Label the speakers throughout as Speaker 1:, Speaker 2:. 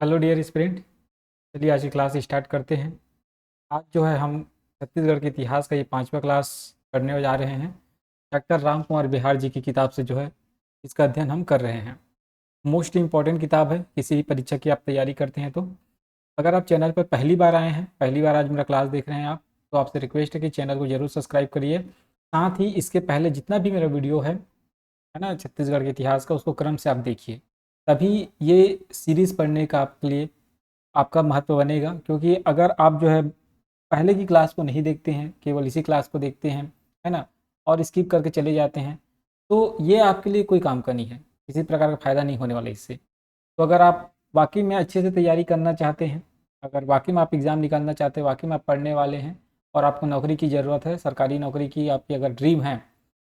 Speaker 1: Hello dear student. चलिए आज की क्लास स्टार्ट करते हैं। आज जो है हम छत्तीसगढ़ के इतिहास का ये 5वां क्लास पढ़ने जा रहे हैं। डॉक्टर राम कुमार बिहार जी की किताब से जो है इसका अध्ययन हम कर रहे हैं। मोस्ट इम्पॉर्टेंट किताब है किसी भी परीक्षा की आप तैयारी करते हैं तो। अगर आप चैनल पर पहली बार आए हैं, पहली बार आज मेरा क्लास देख रहे हैं आप, तो आपसे रिक्वेस्ट है कि चैनल को जरूर सब्सक्राइब करिए। साथ ही इसके पहले जितना भी मेरा वीडियो है ना छत्तीसगढ़ के इतिहास का, उसको क्रम से आप देखिए, तभी ये सीरीज़ पढ़ने का आपके लिए आपका महत्व बनेगा। क्योंकि अगर आप जो है पहले की क्लास को नहीं देखते हैं, केवल इसी क्लास को देखते हैं, है ना, और स्किप करके चले जाते हैं, तो ये आपके लिए कोई काम का नहीं है, किसी प्रकार का फ़ायदा नहीं होने वाला इससे। तो अगर आप वाकई में अच्छे से तैयारी करना चाहते हैं, अगर वाकई में आप एग्ज़ाम निकालना चाहते हैं, वाकई में आप पढ़ने वाले हैं और आपको नौकरी की ज़रूरत है, सरकारी नौकरी की आपकी अगर ड्रीम है,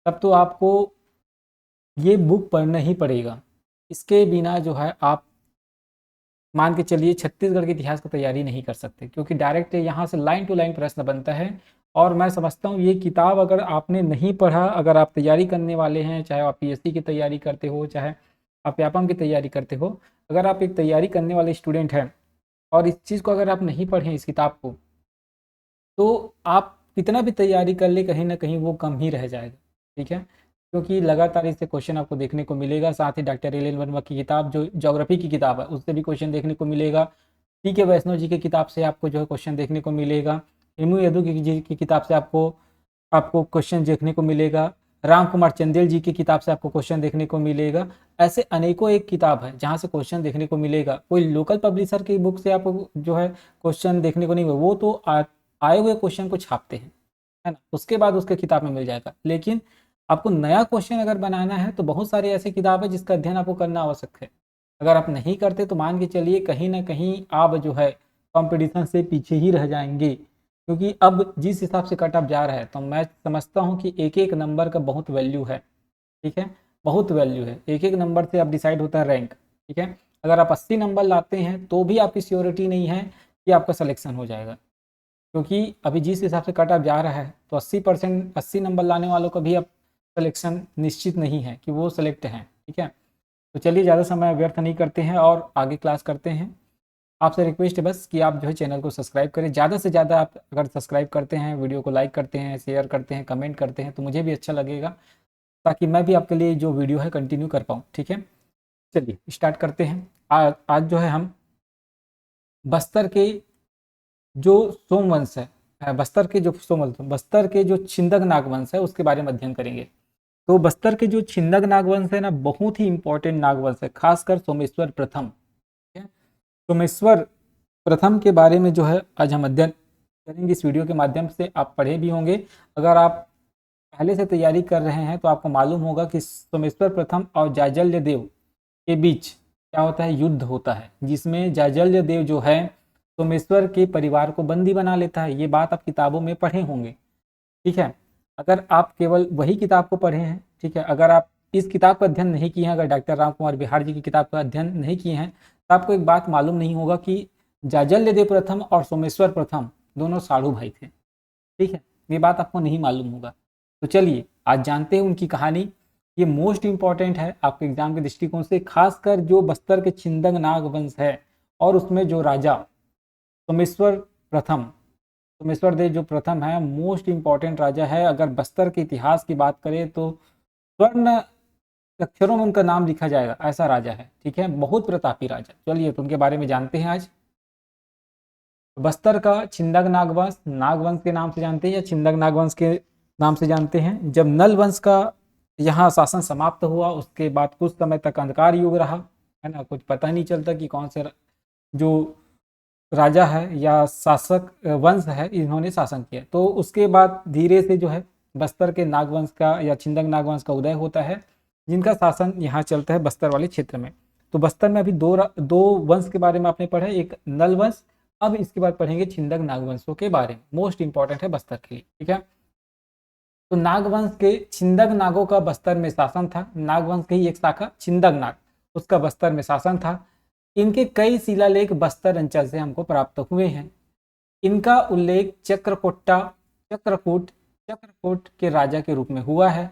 Speaker 1: तब तो आपको ये बुक पढ़ना ही पड़ेगा। इसके बिना जो है आप मान के चलिए छत्तीसगढ़ के इतिहास की तैयारी नहीं कर सकते, क्योंकि डायरेक्ट यहाँ से लाइन टू लाइन प्रश्न बनता है। और मैं समझता हूँ ये किताब अगर आपने नहीं पढ़ा, अगर आप तैयारी करने वाले हैं, चाहे आप पीएससी की तैयारी करते हो, चाहे आप व्यापम की तैयारी करते हो, अगर आप एक तैयारी करने वाले स्टूडेंट हैं और इस चीज़ को अगर आप नहीं पढ़ें, इस किताब को, तो आप कितना भी तैयारी कर ले, कहीं ना कहीं वो कम ही रह जाएगा। ठीक है, क्योंकि लगातार इससे क्वेश्चन आपको देखने को मिलेगा। साथ ही डॉक्टर एल एन वर्मा की किताब जो ज्योग्राफी की किताब है, उससे भी क्वेश्चन देखने को मिलेगा। टी के वैष्णव जी की किताब से आपको जो है क्वेश्चन देखने को मिलेगा। हेमू यदु जी की किताब से आपको आपको क्वेश्चन देखने को मिलेगा। राम कुमार चंदेल जी की किताब से आपको क्वेश्चन देखने को मिलेगा। ऐसे अनेकों एक किताब है जहाँ से क्वेश्चन देखने को मिलेगा। कोई लोकल पब्लिशर की बुक से आपको जो है क्वेश्चन देखने को नहीं मिलेगा, वो तो आए हुए क्वेश्चन को छापते हैं, है ना, उसके बाद उसके किताब में मिल जाएगा। लेकिन आपको नया क्वेश्चन अगर बनाना है तो बहुत सारे ऐसे किताब है जिसका अध्ययन आपको करना आवश्यक है। अगर आप नहीं करते तो मान के चलिए कहीं ना कहीं आप जो है कंपटीशन से पीछे ही रह जाएंगे। क्योंकि अब जिस हिसाब से कट ऑफ जा रहा है, तो मैं समझता हूँ कि एक एक नंबर का बहुत वैल्यू है। ठीक है, बहुत वैल्यू है, एक एक नंबर से अब डिसाइड होता है रैंक। ठीक है, अगर आप 80 नंबर लाते हैं तो भी आपकी श्योरिटी नहीं है कि आपका सिलेक्शन हो जाएगा। क्योंकि अभी जिस हिसाब से कट ऑफ जा रहा है, तो 80% 80 नंबर लाने वालों का भी अब सिलेक्शन निश्चित नहीं है कि वो सिलेक्ट हैं। ठीक है, तो चलिए ज़्यादा समय व्यर्थ नहीं करते हैं और आगे क्लास करते हैं। आपसे रिक्वेस्ट है बस कि आप जो है चैनल को सब्सक्राइब करें, ज़्यादा से ज़्यादा। आप अगर सब्सक्राइब करते हैं, वीडियो को लाइक करते हैं, शेयर करते हैं, कमेंट करते हैं, तो मुझे भी अच्छा लगेगा, ताकि मैं भी आपके लिए जो वीडियो है कंटिन्यू कर पाऊँ। ठीक है, चलिए स्टार्ट करते हैं। आज जो है हम बस्तर के जो सोमवंश है, बस्तर के जो सोमवंश, बस्तर के जो छिंदक नागवंश है, उसके बारे में अध्ययन करेंगे। तो बस्तर के जो छिंदक नागवंश है ना, बहुत ही इंपॉर्टेंट नागवंश है, खासकर सोमेश्वर प्रथम। ठीक है? सोमेश्वर प्रथम के बारे में जो है आज हम अध्ययन करेंगे इस वीडियो के माध्यम से। आप पढ़े भी होंगे, अगर आप पहले से तैयारी कर रहे हैं तो आपको मालूम होगा कि सोमेश्वर प्रथम और जायजल्य देव के बीच क्या होता है, युद्ध होता है, जिसमें जायजल्य देव जो है सोमेश्वर के परिवार को बंदी बना लेता है। ये बात आप किताबों में पढ़े होंगे। ठीक है, अगर आप केवल वही किताब को पढ़े हैं, ठीक है, अगर आप इस किताब का अध्ययन नहीं किए हैं, अगर डॉक्टर राम कुमार बिहार जी की किताब का अध्ययन नहीं किए हैं, तो आपको एक बात मालूम नहीं होगा कि जाजल्य देव प्रथम और सोमेश्वर प्रथम दोनों साड़ू भाई थे। ठीक है, ये बात आपको नहीं मालूम होगा। तो चलिए आज जानते हैं उनकी कहानी। ये मोस्ट इंपॉर्टेंट है आपके एग्जाम के दृष्टिकोण से, खासकर जो बस्तर के छिंदक नाग वंश है और उसमें जो राजा सोमेश्वर प्रथम, सोमेश्वर देव जो प्रथम है, मोस्ट इंपॉर्टेंट राजा है। अगर बस्तर के इतिहास की बात करें तो स्वर्ण अक्षरों में उनका नाम लिखा जाएगा, ऐसा राजा है। ठीक है, बहुत प्रतापी राजा। चलिए तो उनके बारे में जानते हैं आज। बस्तर का छिंदक नागवंश, नागवंश के नाम से जानते हैं या छिंदक नागवंश के नाम से जानते हैं। जब नल वंश का यहाँ शासन समाप्त हुआ, उसके बाद कुछ समय तक अंधकार युग रहा, है ना, कुछ पता नहीं चलता कि कौन से जो राजा है या शासक वंश है इन्होंने शासन किया। तो उसके बाद धीरे से जो है बस्तर के नागवंश का या छिंदक नागवंश का उदय होता है, जिनका शासन यहाँ चलता है बस्तर वाले क्षेत्र में। तो बस्तर में अभी दो वंश के बारे में आपने पढ़ा, एक नल वंश, अब इसके बाद पढ़ेंगे छिंदक नागवंशों के बारे में। मोस्ट इंपॉर्टेंट है बस्तर के लिए। ठीक है, तो नागवंश के छिंदक नागों का बस्तर में शासन था। नागवंश की ही एक शाखा छिंदक नाग, उसका बस्तर में शासन था। इनके कई शिलालेख बस्तर अंचल से हमको प्राप्त हुए हैं। इनका उल्लेख चक्रकूट चक्रकूट के राजा के रूप में हुआ है।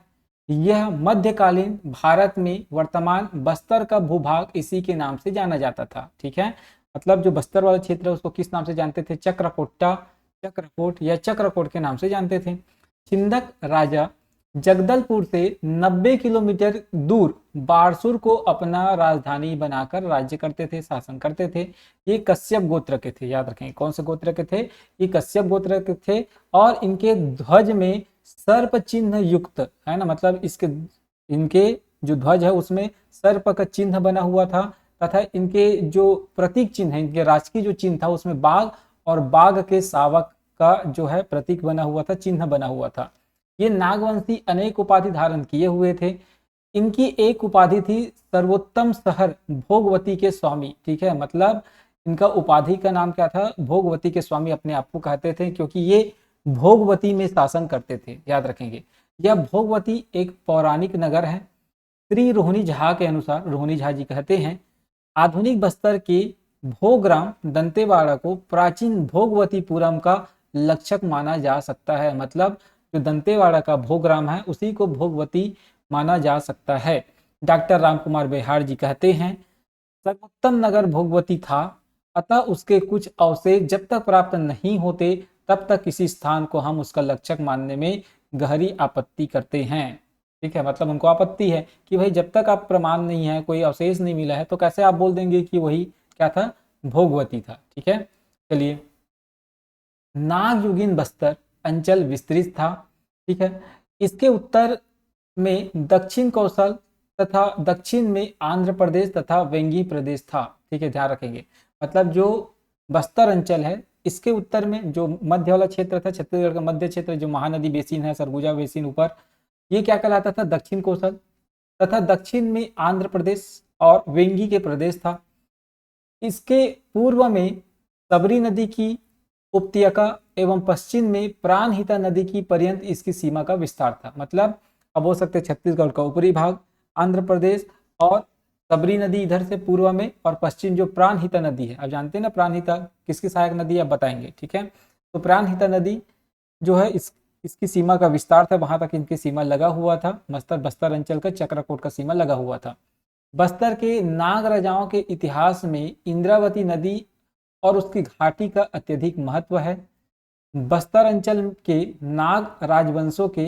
Speaker 1: यह मध्यकालीन भारत में वर्तमान बस्तर का भूभाग इसी के नाम से जाना जाता था। ठीक है, मतलब जो बस्तर वाला क्षेत्र है उसको किस नाम से जानते थे? चक्रकोट्टा, चक्रकोट या चक्रकोट के नाम से जानते थे। छिंदक राजा जगदलपुर से 90 किलोमीटर दूर बारसूर को अपना राजधानी बनाकर राज्य करते थे, शासन करते थे। ये कश्यप गोत्र के थे, याद रखें कौन से गोत्र के थे? ये कश्यप गोत्र के थे। और इनके ध्वज में सर्प चिन्ह युक्त, है ना, मतलब इसके इनके जो ध्वज है उसमें सर्प का चिन्ह बना हुआ था, तथा इनके जो प्रतीक चिन्ह है, इनके राजकीय जो चिन्ह था उसमें बाघ और बाघ के शावक का जो है प्रतीक बना हुआ था, चिन्ह बना हुआ था। ये नागवंशी अनेक उपाधि धारण किए हुए थे। इनकी एक उपाधि थी सर्वोत्तम शहर भोगवती के स्वामी, ठीक है, मतलब इनका उपाधि का नाम क्या था? भोगवती के स्वामी अपने आप को कहते थे, क्योंकि ये भोगवती में शासन करते थे, याद रखेंगे। यह भोगवती एक पौराणिक नगर है। श्री रोहिणी झा के अनुसार, रोहिणी झा जी कहते हैं, आधुनिक बस्तर के भोगराम दंतेवाड़ा को प्राचीन भोगवतीपुरम का लक्षक माना जा सकता है। मतलब जो दंतेवाड़ा का भोगराम है उसी को भोगवती माना जा सकता है। डॉक्टर रामकुमार बेहार जी कहते हैं, सर्वोत्तम नगर भोगवती था, अतः उसके कुछ अवशेष जब तक प्राप्त नहीं होते तब तक किसी स्थान को हम उसका लक्षक मानने में गहरी आपत्ति करते हैं। ठीक है, मतलब उनको आपत्ति है कि भाई जब तक आप प्रमाण नहीं है, कोई अवशेष नहीं मिला है, तो कैसे आप बोल देंगे कि वही क्या था? भोगवती था। ठीक है, चलिए। नागयुगीन बस्तर अंचल विस्तृत था। ठीक है, इसके उत्तर में दक्षिण कौशल तथा दक्षिण में आंध्र प्रदेश तथा वेंगी प्रदेश था। ठीक है, ध्यान रखेंगे, मतलब जो बस्तर अंचल है इसके उत्तर में जो मध्य वाला क्षेत्र था, छत्तीसगढ़ का मध्य क्षेत्र, जो महानदी बेसिन है, सरगुजा बेसिन ऊपर, ये क्या कहलाता था? दक्षिण कौशल। तथा दक्षिण में आंध्र प्रदेश और वेंगी के प्रदेश था। इसके पूर्व में सबरी नदी की उपत्यका एवं पश्चिम में प्राणहिता नदी की पर्यंत इसकी सीमा का विस्तार था। मतलब अब हो सकते छत्तीसगढ़ का ऊपरी भाग, आंध्र प्रदेश और सबरी नदी इधर से पूर्व में, और पश्चिम जो प्राणहिता नदी है, आप जानते हैं ना प्राणहिता किसकी सहायक नदी, आप बताएंगे। ठीक है, तो प्राणहिता नदी जो है इसकी सीमा का विस्तार था, वहां तक इनकी सीमा लगा हुआ था। बस्तर अंचल का चक्रकोट का सीमा लगा हुआ था। बस्तर के नाग राजाओं के इतिहास में इंद्रावती नदी और उसकी घाटी का अत्यधिक महत्व है। बस्तर अंचल के नाग राजवंशों के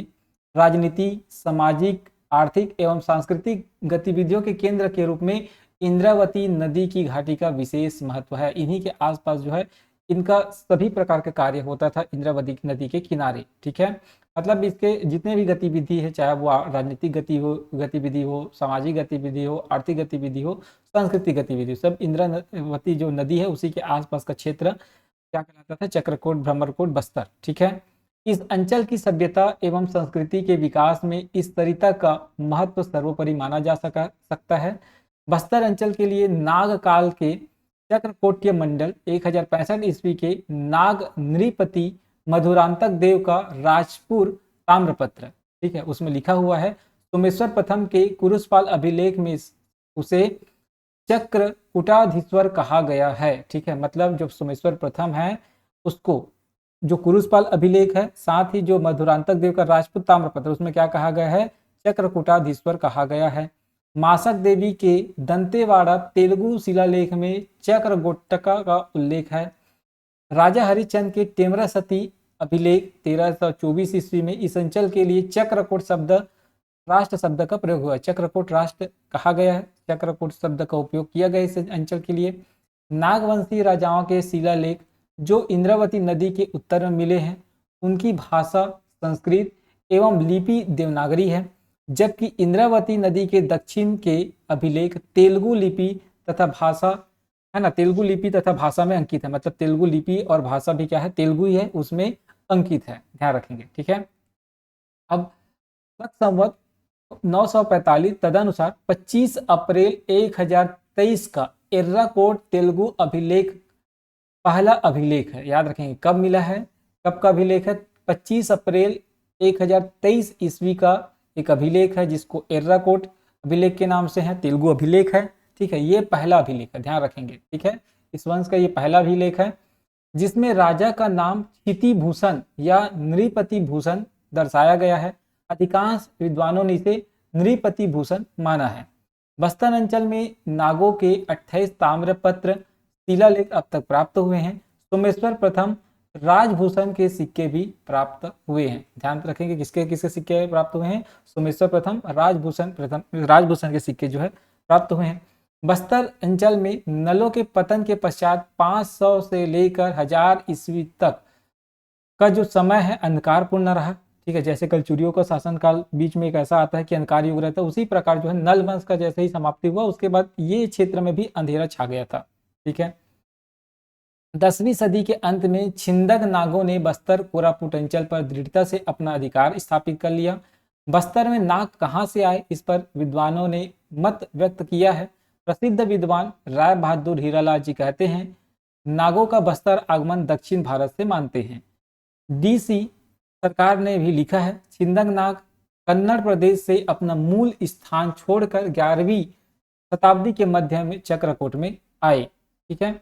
Speaker 1: राजनीति, सामाजिक, आर्थिक एवं सांस्कृतिक गतिविधियों के केंद्र के रूप में इंद्रावती नदी की घाटी का विशेष महत्व है। इन्हीं के आसपास जो है इनका सभी प्रकार का कार्य होता था इंद्रावती नदी के किनारे। ठीक है, मतलब इसके जितने भी गतिविधि है, चाहे वो राजनीतिक गतिविधि हो, सामाजिक गतिविधि हो, आर्थिक गतिविधि हो, सांस्कृतिक गतिविधि, सब इंद्रावती जो नदी है उसी के आसपास का क्षेत्र क्या कहलाता था? चक्रकोट, भ्रमरकोट, बस्तर। ठीक है, इस अंचल की सभ्यता एवं संस्कृति के विकास में इस सरिता का महत्व सर्वोपरि माना जा सकता है। बस्तर अंचल के लिए नाग काल के चक्रकोट्य मंडल 1065 ईस्वी के नाग नृपति मधुरांतक देव का राजपुर ताम्रपत्र, ठीक है, उसमें लिखा हुआ है। सोमेश्वर प्रथम के कुरुषपाल अभिलेख में उसे चक्रकुटाधीश्वर कहा गया है। ठीक है, मतलब जो सोमेश्वर प्रथम है उसको जो कुरुषपाल अभिलेख है, साथ ही जो मधुरांतक देव का राजपूत ताम्रपत्र, उसमें क्या कहा गया है? चक्रकुटाधीश्वर कहा गया है। मासक देवी के दंतेवाड़ा तेलुगु शिलालेख में चक्रगोट्टका का उल्लेख है। राजा हरिचंद के टेमरा सती अभिलेख 1324 ईस्वी में इस अंचल के लिए चक्रकोट शब्द, राष्ट्र शब्द का प्रयोग हुआ। चक्रकोट राष्ट्र कहा गया है, चक्रकोट शब्द का उपयोग किया गया इस अंचल के लिए। नागवंशी राजाओं के शिलालेख जो इंद्रावती नदी के उत्तर में मिले हैं, उनकी भाषा संस्कृत एवं लिपि देवनागरी है, जबकि इंद्रावती नदी के दक्षिण के अभिलेख तेलुगु लिपि तथा भाषा, है ना, तेलुगु लिपि तथा भाषा में अंकित है। मतलब तेलुगु लिपि और भाषा भी क्या है? तेलुगु ही है, उसमें अंकित है, ध्यान रखेंगे। ठीक है, अब संवत 945 तदनुसार 25 अप्रैल 1023 का एर्राकोट तेलुगु अभिलेख पहला अभिलेख है। याद रखेंगे कब मिला है, कब का अभिलेख है? 25 अप्रैल 1023 ईस्वी का एक अभिलेख है जिसको एर्राकोट अभिलेख के नाम से है, तेलुगु अभिलेख है। ठीक है, ये पहला अभिलेख है, ध्यान रखेंगे। ठीक है, इस वंश का ये पहला अभिलेख है जिसमें राजा का नाम क्षिति भूषण या नृपति भूषण दर्शाया गया है। अधिकांश विद्वानों ने इसे नृपति भूषण माना है। बस्तर अंचल में नागों के 28 ताम्रपत्र शिलालेख अब तक प्राप्त हुए हैं। सोमेश्वर प्रथम राजभूषण के सिक्के भी प्राप्त हुए हैं। ध्यान रखेंगे किसके किसके सिक्के प्राप्त हुए हैं, सोमेश्वर प्रथम राजभूषण के सिक्के जो है प्राप्त हुए हैं। बस्तर अंचल में नलों के पतन के पश्चात 500 से लेकर 1000 ईस्वी तक का जो समय है अंधकारपूर्ण रहा। ठीक है, जैसे कलचुरियों का शासनकाल बीच में एक ऐसा आता है कि अंधकार युग रहता है, उसी प्रकार जो है नल वंश का जैसे ही समाप्ति हुआ उसके बाद ये क्षेत्र में भी अंधेरा छा गया था। ठीक है, 10वीं सदी के अंत में छिंदक नागों ने बस्तर कोरापुट अंचल पर दृढ़ता से अपना अधिकार स्थापित कर लिया। बस्तर में नाग कहाँ से आए, इस पर विद्वानों ने मत व्यक्त किया है। प्रसिद्ध विद्वान राय बहादुर हीरालाल जी कहते हैं, नागों का बस्तर आगमन दक्षिण भारत से मानते हैं। डीसी सरकार ने भी लिखा है, छिंदक नाग कन्नड़ प्रदेश से अपना मूल स्थान छोड़कर 11वीं शताब्दी के मध्य में चक्रकोट में आए। ठीक है,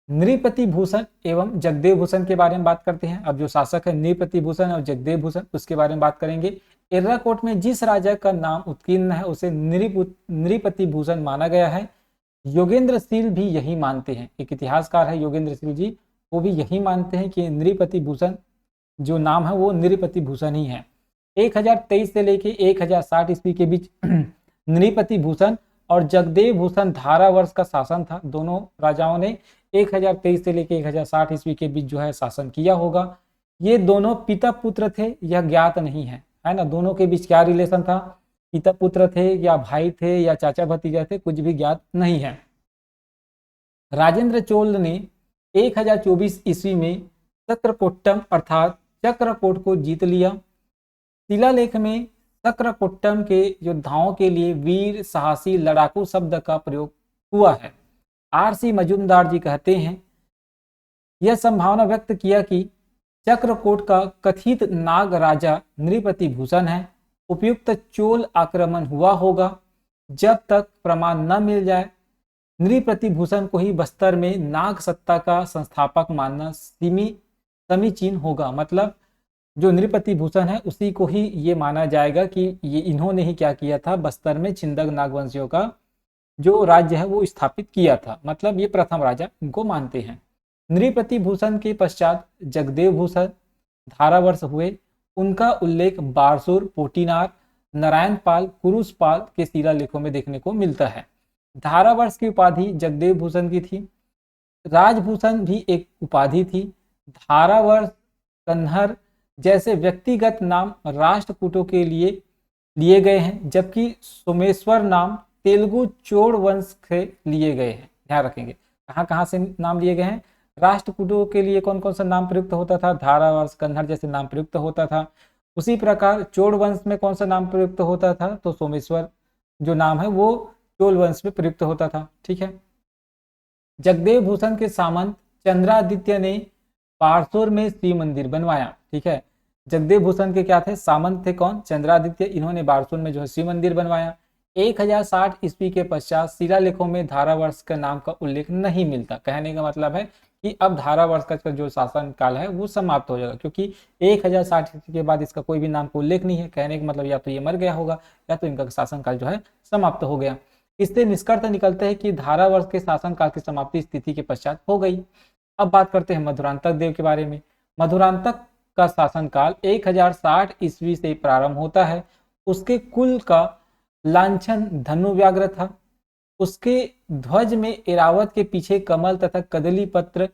Speaker 1: नृपति भूषण एवं जगदेव भूषण के बारे में बात करते हैं। अब जो शासक है नृपति भूषण और जगदेव भूषण उसके बारे में बात करेंगे। एर्राकोट में जिस राजा का नाम उत्कीर्ण है उसे नृपति भूषण माना गया है। योगेंद्रशील भी यही मानते हैं, एक इतिहासकार है योगेंद्रशील जी, वो भी यही मानते हैं कि नृपति भूषण जो नाम है वो नृपति भूषण ही है। 1023 से लेके 1060 ईस्वी के बीच नृपति भूषण और जगदेव भूषण धारावर्ष का शासन था। दोनों राजाओं ने 1023 से लेके 1060 ईस्वी के बीच जो है शासन किया होगा। ये दोनों पिता पुत्र थे, यह ज्ञात नहीं है ना। दोनों के बीच क्या रिलेशन था, पिता पुत्र थे या भाई थे या चाचा भतीजा थे, कुछ भी ज्ञात नहीं है। राजेंद्र चोल ने 1024 ईस्वी में चक्रकोट्टम अर्थात चक्रकोट को जीत लिया। शिलालेख में चक्रकोट्टम के योद्धाओं के लिए वीर साहसी लड़ाकू शब्द का प्रयोग हुआ है। आर.सी. मजूमदार जी कहते हैं, यह संभावना व्यक्त किया कि चक्रकोट का कथित नाग राजा नृपति भूषण है। उपयुक्त चोल आक्रमण हुआ होगा। जब तक प्रमाण न मिल जाए नृपति भूषण को ही बस्तर में नाग सत्ता का संस्थापक मानना समीचीन होगा। मतलब जो नृपति भूषण है उसी को ही ये माना जाएगा कि ये इन्होंने ही क्या किया था, बस्तर में छिंदक नागवंशियों का जो राज्य है वो स्थापित किया था। मतलब ये प्रथम राजा इनको मानते हैं। नृपति भूषण के पश्चात जगदेव भूषण धारावर्ष हुए। उनका उल्लेख बारसूर, पोटीनार, नारायण पाल, कुरुस पाल के शिलालेखों में देखने को मिलता है। धारावर्ष की उपाधि जगदेव भूषण की थी। राजभूषण भी एक उपाधि थी। धारावर्ष, कन्हर जैसे व्यक्तिगत नाम राष्ट्रकूटों के लिए गए हैं, जबकि सोमेश्वर नाम तेलुगु चोड़ वंश से लिए गए हैं। ध्यान रखेंगे कहाँ कहाँ से नाम लिए गए हैं। राष्ट्रकूटों के लिए कौन कौन सा नाम प्रयुक्त होता था, धारावर्ष, कन्हर जैसे नाम प्रयुक्त होता था। उसी प्रकार चोड़ वंश में कौन सा नाम प्रयुक्त होता था, तो सोमेश्वर जो नाम है वो चोल वंश में प्रयुक्त होता था। ठीक है, जगदेव भूषण के सामंत चंद्रादित्य ने पारसोर में श्री मंदिर बनवाया। ठीक है, जगदेव भूषण के क्या थे, सामंत थे कौन, चंद्रादित्य। इन्होंने बारसूर में जो है शिव मंदिर बनवाया। 1060 ईस्वी के पश्चात शिलालेखों में धारावर्ष का नाम का उल्लेख नहीं मिलता। कहने का मतलब है कि अब धारावर्ष का जो शासन काल है वो समाप्त हो जाएगा, क्योंकि 1060 ईस्वी के बाद इसका कोई भी नाम का उल्लेख नहीं है। कहने का मतलब या तो ये मर गया होगा या तो इनका शासन काल जो है समाप्त हो गया। इससे निष्कर्ष निकलता है कि धारावर्ष के शासन काल की समाप्ति स्थिति के पश्चात हो गई। अब बात करते हैं मधुरांतक देव के बारे में। मधुरांतक का शासनकाल 1060 ईस्वी से प्रारंभ होता है। उसके कुल का लांछन धनु व्याघ्र था। उसके ध्वज में एरावत के पीछे कमल तथा कदली पत्र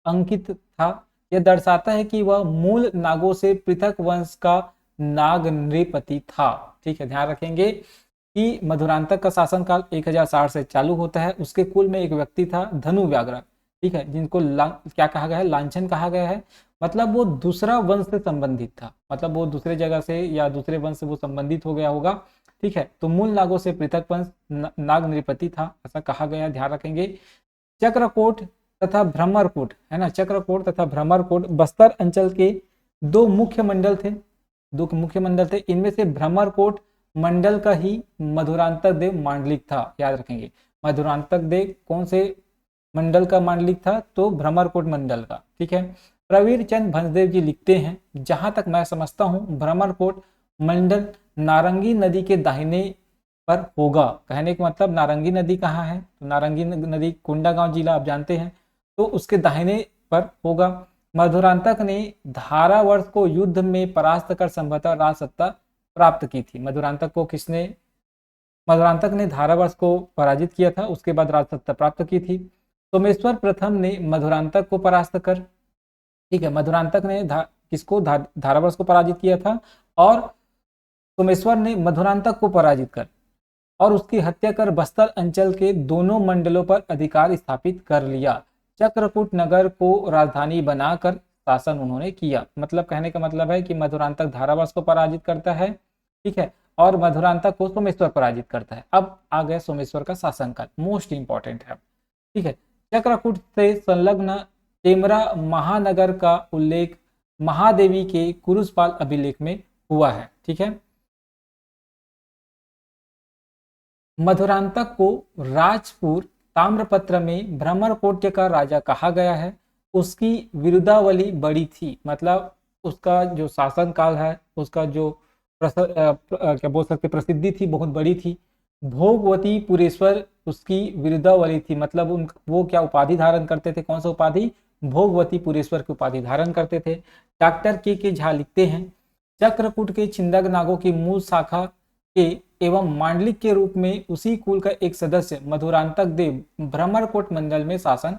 Speaker 1: अंकित था। यह दर्शाता है कि वह मूल नागों से पृथक वंश का नाग नृपति था। ठीक है, ध्यान रखेंगे कि मधुरांतक का शासनकाल 1060 से चालू होता है। उसके कुल में एक व्यक्ति था धनु व्याघ्र। ठीक है, जिनको क्या कहा गया है, लांछन कहा गया है। मतलब वो दूसरा वंश से संबंधित था, मतलब वो दूसरे जगह से या दूसरे वंश से वो संबंधित हो गया होगा। ठीक है, तो मूल नागों से पृथक वंश नाग नृपति था, ऐसा कहा गया। ध्यान रखेंगे। चक्रकोट तथा भ्रमरकोट है ना, चक्रकोट तथा भ्रमरकोट बस्तर अंचल के दो मुख्य मंडल थे। इनमें से भ्रमरकोट मंडल का ही मधुरांतक देव मांडलिक था। याद रखेंगे, मधुरांतक देव कौन से मंडल का मांडलिक था, तो भ्रमरकोट मंडल का। ठीक है, प्रवीर चंद भंसदेव जी लिखते हैं, जहां तक मैं समझता हूं भ्रमरकोट मंडल नारंगी नदी के दाहिने पर होगा। कहने का मतलब नारंगी नदी कहाँ है, तो नारंगी नदी कोंडागांव जिला आप जानते हैं, तो उसके दाहिने पर होगा। मधुरांतक ने धारावर्ष को युद्ध में परास्त कर संभवतः राज सत्ता प्राप्त की थी। मधुरांतक ने धारावर्ष को पराजित किया था, उसके बाद राज सत्ता प्राप्त की थी। सोमेश्वर प्रथम ने मधुरांतक को परास्त कर, ठीक है, मधुरांतक ने धारावर्ष को पराजित किया था, और सोमेश्वर ने मधुरांतक को पराजित कर और उसकी हत्या कर बस्तर अंचल के दोनों मंडलों पर अधिकार स्थापित कर लिया। चक्रकूट नगर को राजधानी बनाकर शासन उन्होंने किया। मतलब कहने का मतलब है कि मधुरांतक धारावर्ष को पराजित करता है, ठीक है, और मधुरांतक को सोमेश्वर पराजित करता है। अब आ गया सोमेश्वर का शासनकाल, मोस्ट इंपॉर्टेंट है, ठीक है। चक्रकूट से संलग्न टेमरा महानगर का उल्लेख महादेवी के कुरुसपाल अभिलेख में हुआ है, ठीक है। मधुरांतक को राजपुर ताम्रपत्र में भ्रमरकोट्य का राजा कहा गया है। उसकी विरुद्धावली बड़ी थी, मतलब उसका जो शासन काल है, उसका जो क्या बोल सकते प्रसिद्धि थी, बहुत बड़ी थी। भोगवती पुरेश्वर उसकी विरुद्धावली थी, मतलब वो क्या उपाधि धारण करते थे, कौन सा उपाधि, भोगवती पुरेश्वर की उपाधि धारण करते थे। डॉक्टर के झा लिखते हैं, चक्रकूट के छिंदक नागों की मूल शाखा के एवं मांडलिक के रूप में उसी कुल का एक सदस्य मधुरांतक देव भ्रमरकोट मंडल में शासन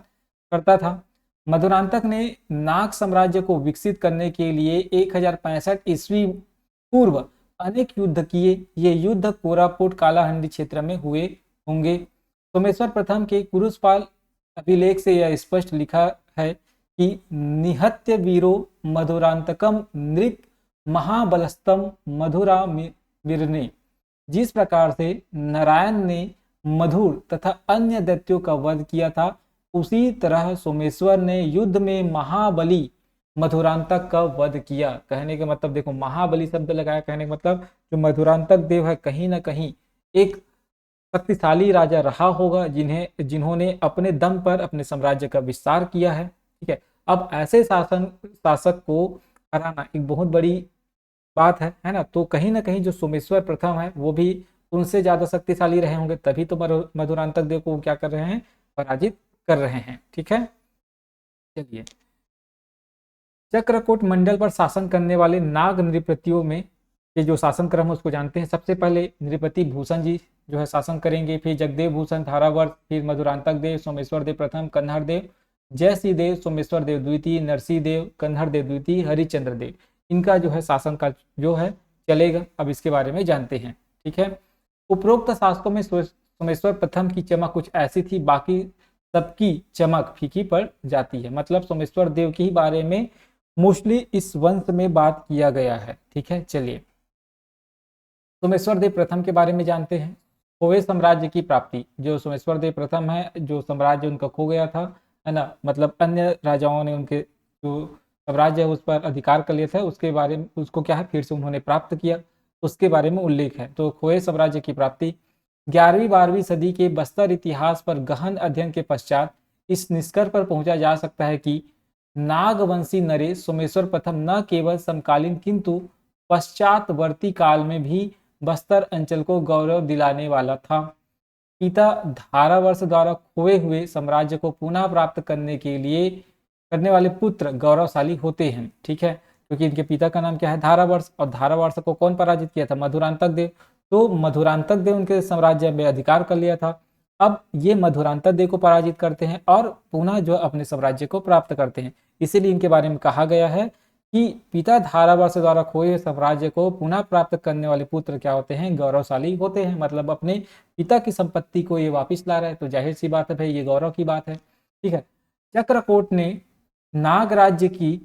Speaker 1: करता था। मधुरांतक ने नाग साम्राज्य को विकसित करने के लिए 1065 ईस्वी पूर्व अनेक युद्ध किए। ये युद्ध कोरापुट कालाहंडी क्षेत्र में हुए होंगे। सोमेश्वर प्रथम के कुरुसपाल अभिलेख से यह स्पष्ट लिखा है कि निहत्य वीरो मधुरांतकम नृप महाबलस्तम मधुरा वीरने। जिस प्रकार से नारायण ने मधुर तथा अन्य दैत्यों का वध किया था, उसी तरह सोमेश्वर ने युद्ध में महाबली मधुरांतक का वध किया। कहने का मतलब देखो, महाबली शब्द लगाया, कहने का मतलब जो मधुरांतक देव है कहीं ना कहीं एक शक्तिशाली राजा रहा होगा, जिन्होंने अपने दम पर अपने साम्राज्य का विस्तार किया है, ठीक है। अब ऐसे शासक को हराना एक बहुत बड़ी बात है ना। तो कहीं ना कहीं जो सोमेश्वर प्रथम है वो भी उनसे ज्यादा शक्तिशाली रहे होंगे, तभी तो मधुरांतक देव को क्या कर रहे हैं, पराजित कर रहे हैं, ठीक है। चलिए, चक्रकूट मंडल पर शासन करने वाले नाग नृपतियों में ये जो शासन क्रम है उसको जानते हैं। सबसे पहले नृपति भूषण जी जो है शासन करेंगे, फिर जगदेव भूषण धारावर्ष, फिर मधुरांतक देव, सोमेश्वर देव प्रथम, कन्हर देव, जयसिंह देव, सोमेश्वर देव द्वितीय, नरसिंह देव, कन्हर देव द्वितीय, हरिश्चंद्र देव, इनका जो है शासन का जो है चलेगा। अब इसके बारे में जानते हैं, ठीक है। उपरोक्त शासकों में सोमेश्वर प्रथम की चमक कुछ ऐसी थी, बाकी सबकी चमक फीकी पड़ जाती है। मतलब सोमेश्वर देव के ही बारे में मोस्टली इस वंश में बात किया गया है, ठीक है। चलिए, सोमेश्वर देव प्रथम के बारे में जानते हैं। खोए साम्राज्य की प्राप्ति, जो सोमेश्वर देव प्रथम है, जो साम्राज्य उनका खो गया था, है ना, मतलब अन्य राजाओं ने उनके जो साम्राज्य है उस पर अधिकार कर लिया था, उसके बारे में उसको क्या है फिर से उन्होंने प्राप्त किया, उसके बारे में उल्लेख है। तो खोए साम्राज्य की प्राप्ति 11वीं-12वीं सदी के बस्तर इतिहास पर गहन अध्ययन के पश्चात इस निष्कर्ष पर पहुंचा जा सकता है कि नागवंशी नरेश सोमेश्वर प्रथम न केवल समकालीन किंतु पश्चातवर्ती काल में भी बस्तर अंचल को गौरव दिलाने वाला था। पिता धारावर्ष द्वारा खोए हुए साम्राज्य को पुनः प्राप्त करने वाले पुत्र गौरवशाली होते हैं, ठीक है, क्योंकि इनके पिता का नाम क्या है, धारावर्ष, और धारावर्ष को कौन पराजित किया था, मधुरांतक देव। तो मधुरांतक देव उनके साम्राज्य में अधिकार कर लिया था। अब ये मधुरांतक देव को पराजित करते हैं और पुनः जो अपने साम्राज्य को प्राप्त करते हैं। इसीलिए इनके बारे में कहा गया है कि पिता धारावर्ष द्वारा खोए हुए साम्राज्य को पुनः प्राप्त करने वाले पुत्र क्या होते हैं, गौरवशाली होते हैं। मतलब अपने पिता की संपत्ति को ये वापिस ला रहा है, तो जाहिर सी बात है भाई, ये गौरव की बात है, ठीक है। चक्रकोट ने नाग राज्य की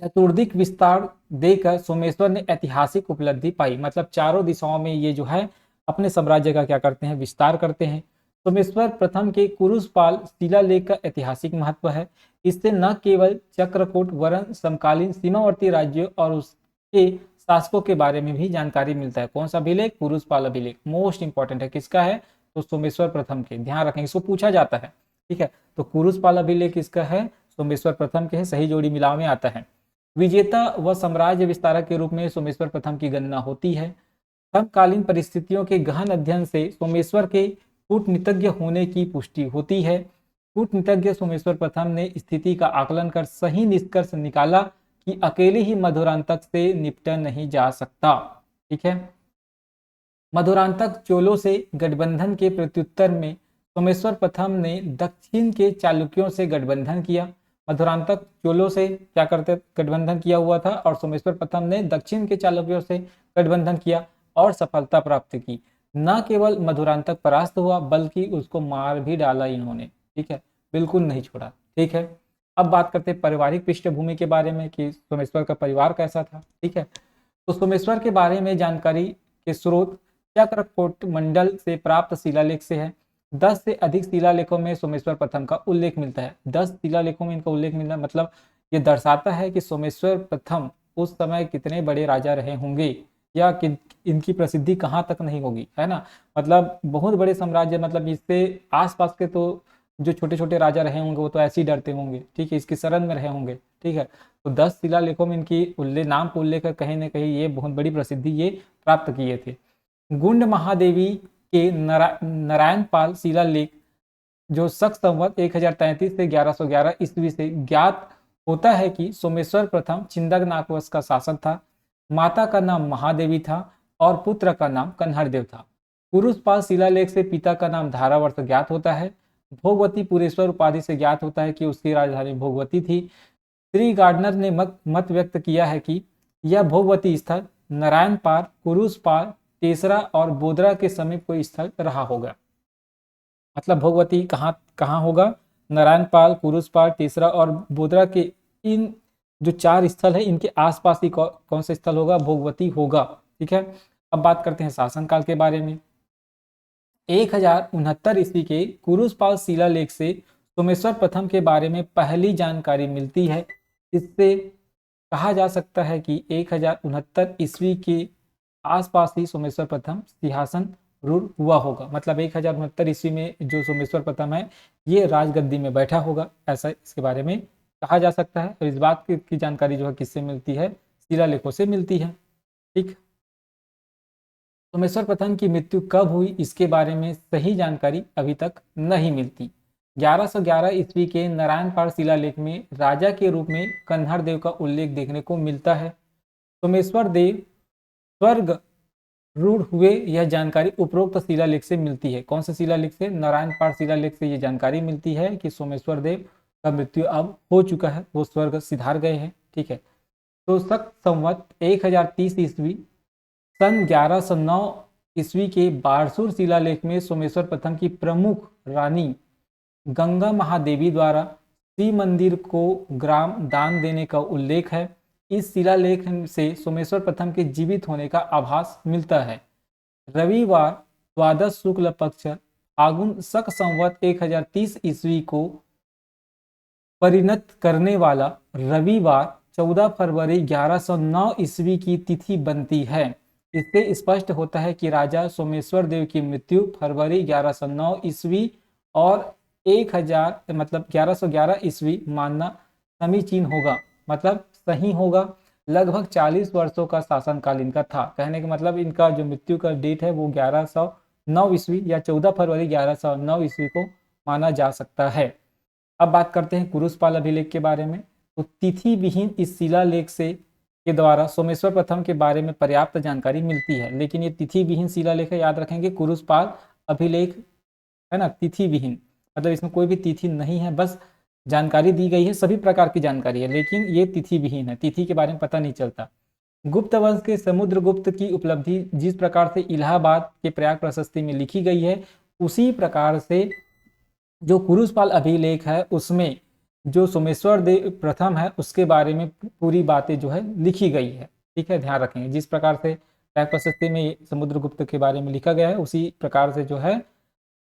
Speaker 1: चतुर्दिक विस्तार देकर सोमेश्वर ने ऐतिहासिक उपलब्धि पाई। मतलब चारों दिशाओं में ये जो है अपने साम्राज्य का क्या करते हैं, विस्तार करते हैं। सोमेश्वर प्रथम के कुरुसपाल शिलालेख का ऐतिहासिक महत्व है। इससे न केवल चक्रकोट वरन समकालीन सीमावर्ती राज्यों और उसके शासकों के बारे में भी जानकारी मिलता है। कौन सा अभिलेख, कुरुसपाल अभिलेख, मोस्ट इंपॉर्टेंट है। किसका है, तो सोमेश्वर प्रथम के, ध्यान रखें, इसको पूछा जाता है, ठीक है। तो कुरुसपाल अभिलेख किसका है, सोमेश्वर प्रथम के है, सही जोड़ी मिलाव में आता है। विजेता व साम्राज्य विस्तारक के रूप में सोमेश्वर प्रथम की गणना होती है। समकालीन परिस्थितियों के गहन अध्ययन से सोमेश्वर के कूटनीतिज्ञ होने की पुष्टि होती है। कूटनीतिज्ञ सोमेश्वर प्रथम ने स्थिति का आकलन कर सही निष्कर्ष निकाला कि अकेले ही मधुरांतक से निपटा नहीं जा सकता। ठीक है, मधुरांतक चोलों से गठबंधन के प्रत्युत्तर में सोमेश्वर प्रथम ने दक्षिण के चालुक्यों से गठबंधन किया। मधुरांतक चोलों से क्या करते गठबंधन किया हुआ था और सोमेश्वर प्रथम ने दक्षिण के चालुक्यों से गठबंधन किया और सफलता प्राप्त की। न केवल मधुरांतक परास्त हुआ बल्कि उसको मार भी डाला इन्होंने। ठीक है, बिल्कुल नहीं छोड़ा। ठीक है, अब बात करते हैं पारिवारिक पृष्ठभूमि के बारे में कि सोमेश्वर का परिवार कैसा था। ठीक है, तो सोमेश्वर के बारे में जानकारी के स्रोत चक्रकोट मंडल से प्राप्त शिलालेख से है। 10 से अधिक शिलालेखों में सोमेश्वर प्रथम का उल्लेख मिलता है। 10 शिलालेखों में इनका उल्लेख मिलना मतलब ये दर्शाता है कि सोमेश्वर प्रथम उस समय कितने बड़े राजा रहे होंगे या कि इनकी प्रसिद्धि कहाँ तक नहीं होगी, है ना। मतलब बहुत बड़े साम्राज्य, मतलब इससे आसपास के तो जो छोटे छोटे राजा रहे होंगे वो तो ऐसे ही डरते होंगे। ठीक है, इसकी शरण में रहे होंगे। ठीक है, तो 10 शिलालेखों में इनकी नाम को उल्लेख कहीं ना कहीं ये बहुत बड़ी प्रसिद्धि ये प्राप्त किए थे। गुंड महादेवी के नारायण पाल शिलालेख जो शक संवत 1033 से 1111 ईस्वी से ज्ञात होता है कि सोमेश्वर प्रथम छिंदकनाग वंश का शासक था। माता का नाम महादेवी था और पुत्र का नाम कन्हरदेव था। पुरुषपाल शिलालेख से पिता का नाम धारावर्त ज्ञात होता है। भोगवती पुरेश्वर उपाधि से ज्ञात होता है कि उसकी राजधानी भोगवती थी। श्री गार्डनर ने मत व्यक्त किया है कि यह भोगवती स्थल नारायण पाल, कुरुसपाल, तेसरा और बोदरा के समीप कोई स्थल रहा होगा। मतलब भोगवती कहाँ कहाँ होगा, नारायण पाल, कुरुसपाल, तेसरा और बोदरा के इन जो 4 स्थल है इनके आसपास ही कौन सा स्थल होगा, भोगवती होगा। ठीक है, अब बात करते हैं शासनकाल के बारे में। 1069 ईस्वी के कुरुसपाल शिलालेख से सोमेश्वर प्रथम के बारे में पहली जानकारी मिलती है। इससे कहा जा सकता है कि 1069 ईस्वी के आसपास ही सोमेश्वर प्रथम सिंहासन रूढ़ हुआ होगा। मतलब 1069 ईस्वी में जो सोमेश्वर प्रथम है ये राजगद्दी में बैठा होगा, ऐसा इसके बारे में कहा जा सकता है। और इस बात की जानकारी जो है किससे मिलती है, शिलालेखों से मिलती है। ठीक, सोमेश्वर प्रथम की मृत्यु कब हुई इसके बारे में सही जानकारी अभी तक नहीं मिलती। 1111 ईस्वी के नारायणपाल शिलालेख में राजा के रूप में कन्हर देव का उल्लेख देखने को मिलता है। सोमेश्वर देव स्वर्ग रूढ़ हुए यह जानकारी उपरोक्त शिलालेख से मिलती है। कौन से शिलालेख से, नारायणपाल शिलालेख से यह जानकारी मिलती है कि सोमेश्वर देव का मृत्यु अब हो चुका है, वो स्वर्ग सिधार गए हैं। ठीक है, तो शक संवत 1030 ईस्वी सन 1109 ईस्वी के बारसूर शिलालेख में सोमेश्वर प्रथम की प्रमुख रानी गंगा महादेवी द्वारा श्री मंदिर को ग्राम दान देने का उल्लेख है। इस शिलालेख से सोमेश्वर प्रथम के जीवित होने का आभास मिलता है। रविवार द्वादश शुक्ल पक्ष फागुन शक संवत 1030 ईस्वी को परिणत करने वाला रविवार 14 फरवरी 1109 ईस्वी की तिथि बनती है। इससे स्पष्ट होता है कि राजा सोमेश्वर देव की मृत्यु फरवरी 1109 ईस्वी और 1111 ईस्वी मानना समीचीन होगा, मतलब सही होगा। लगभग 40 वर्षों का शासनकाल इनका था। कहने का मतलब इनका जो मृत्यु का डेट है वो 1109 ईस्वी या 14 फरवरी 1109 ईस्वी को माना जा सकता है। अब बात करते हैं कुरुसपाल अभिलेख के बारे में। तो तिथि विहीन इस शिलालेख से के द्वारा सोमेश्वर प्रथम के बारे में पर्याप्त जानकारी मिलती है, लेकिन ये तिथि विहीन शिलालेख है, याद रखेंगे। कुरुसपाल अभिलेख है ना, तिथि विहीन, मतलब इसमें कोई भी तिथि नहीं है, बस जानकारी दी गई है, सभी प्रकार की जानकारी है, लेकिन ये तिथि विहीन है, तिथि के बारे में पता नहीं चलता। गुप्त वंश के समुद्रगुप्त की उपलब्धि जिस प्रकार से इलाहाबाद के प्रयाग प्रशस्ति में लिखी गई है, उसी प्रकार से जो कुरुसपाल अभिलेख है उसमें जो सोमेश्वर देव प्रथम है उसके बारे में पूरी बातें जो है लिखी गई है। ठीक है, ध्यान रखेंगे। जिस प्रकार से प्रयाग प्रशस्ति में समुद्रगुप्त के बारे में लिखा गया है उसी प्रकार से जो है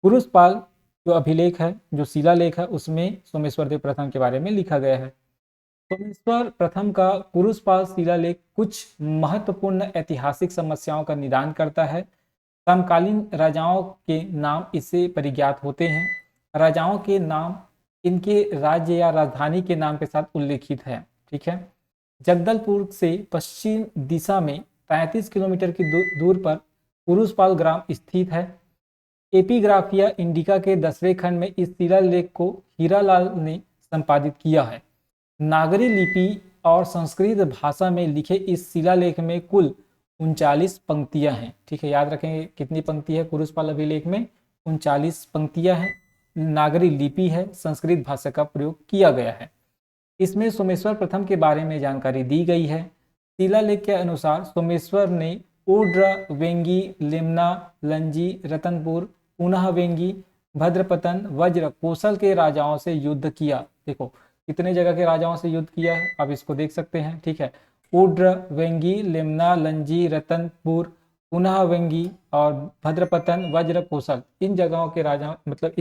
Speaker 1: कुरुसपाल जो अभिलेख है, जो शिलालेख है, उसमें सोमेश्वर देव प्रथम के बारे में लिखा गया है। सोमेश्वर प्रथम का कुरुसपाल शिलालेख कुछ महत्वपूर्ण ऐतिहासिक समस्याओं का निदान करता है। समकालीन राजाओं के नाम इससे परिज्ञात होते हैं। राजाओं के नाम इनके राज्य या राजधानी के नाम के साथ उल्लेखित है। ठीक है, जगदलपुर से पश्चिम दिशा में 33 किलोमीटर की दूर पर कुरुसपाल ग्राम स्थित है। एपिग्राफिया इंडिका के 10वें खंड में इस शिलालेख को हीरालाल ने संपादित किया है। नागरी लिपि और संस्कृत भाषा में लिखे इस शिलालेख में कुल 39 पंक्तियां हैं। ठीक है, याद रखेंगे कितनी पंक्ति है कुरुसपाल अभिलेख में, 39 पंक्तियां हैं। नागरी लिपि है, संस्कृत भाषा का प्रयोग किया गया है। इसमें सोमेश्वर प्रथम के बारे में जानकारी दी गई है। शिलालेख के अनुसार सोमेश्वर ने उड्र, वेंगी, लिम्ना, लंजी, रतनपुर, पुनः वेंगी, भद्रपतन, वज्र, कोसल के राजाओं से युद्ध किया। देखो कितने जगह के राजाओं से युद्ध किया है, आप इसको देख सकते हैं। ठीक है, उड्र, वेंगी, लिम्ना, लंजी, रतनपुर, पुनः वेंगी और भद्रपतन, वज्र, कोसल, इन जगहों के राजा मतलब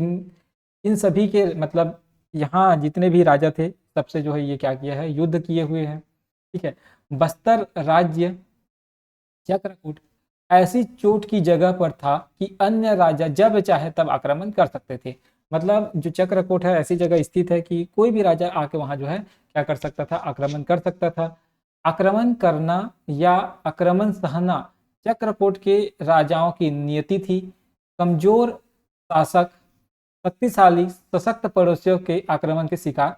Speaker 1: इन सभी के मतलब यहाँ जितने भी राजा थे सबसे जो है ये क्या किया है, युद्ध किए हुए हैं। ठीक है, बस्तर राज्य चक्रकूट ऐसी चोट की जगह पर था कि अन्य राजा जब चाहे तब आक्रमण कर सकते थे। मतलब जो चक्रकूट है ऐसी जगह स्थित है कि कोई भी राजा आके वहां जो है क्या कर सकता था, आक्रमण कर सकता था। आक्रमण करना या आक्रमण सहना चक्रकूट के राजाओं की नियति थी। कमजोर शासक शक्तिशाली सशक्त पड़ोसियों के आक्रमण के शिकार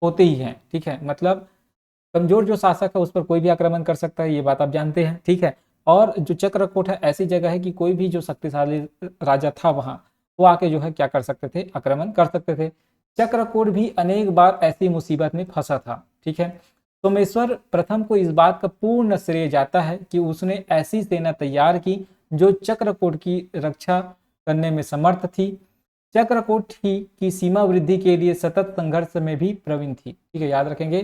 Speaker 1: होते ही हैं। ठीक है, मतलब कमजोर जो शासक है उस पर कोई भी आक्रमण कर सकता है, ये बात आप जानते हैं। ठीक है, और जो चक्रकूट है ऐसी जगह है कि कोई भी जो शक्तिशाली राजा था वहां वो आके जो है क्या कर सकते थे, आक्रमण कर सकते थे। चक्रकूट भी अनेक बार ऐसी मुसीबत में फंसा था। ठीक है, सोमेश्वर प्रथम को इस बात का पूर्ण श्रेय जाता है कि उसने ऐसी सेना तैयार की जो चक्रकूट की रक्षा करने में समर्थ थी। चक्रकूट ही की सीमा वृद्धि के लिए सतत संघर्ष में भी प्रवीण थी। ठीक है, याद रखेंगे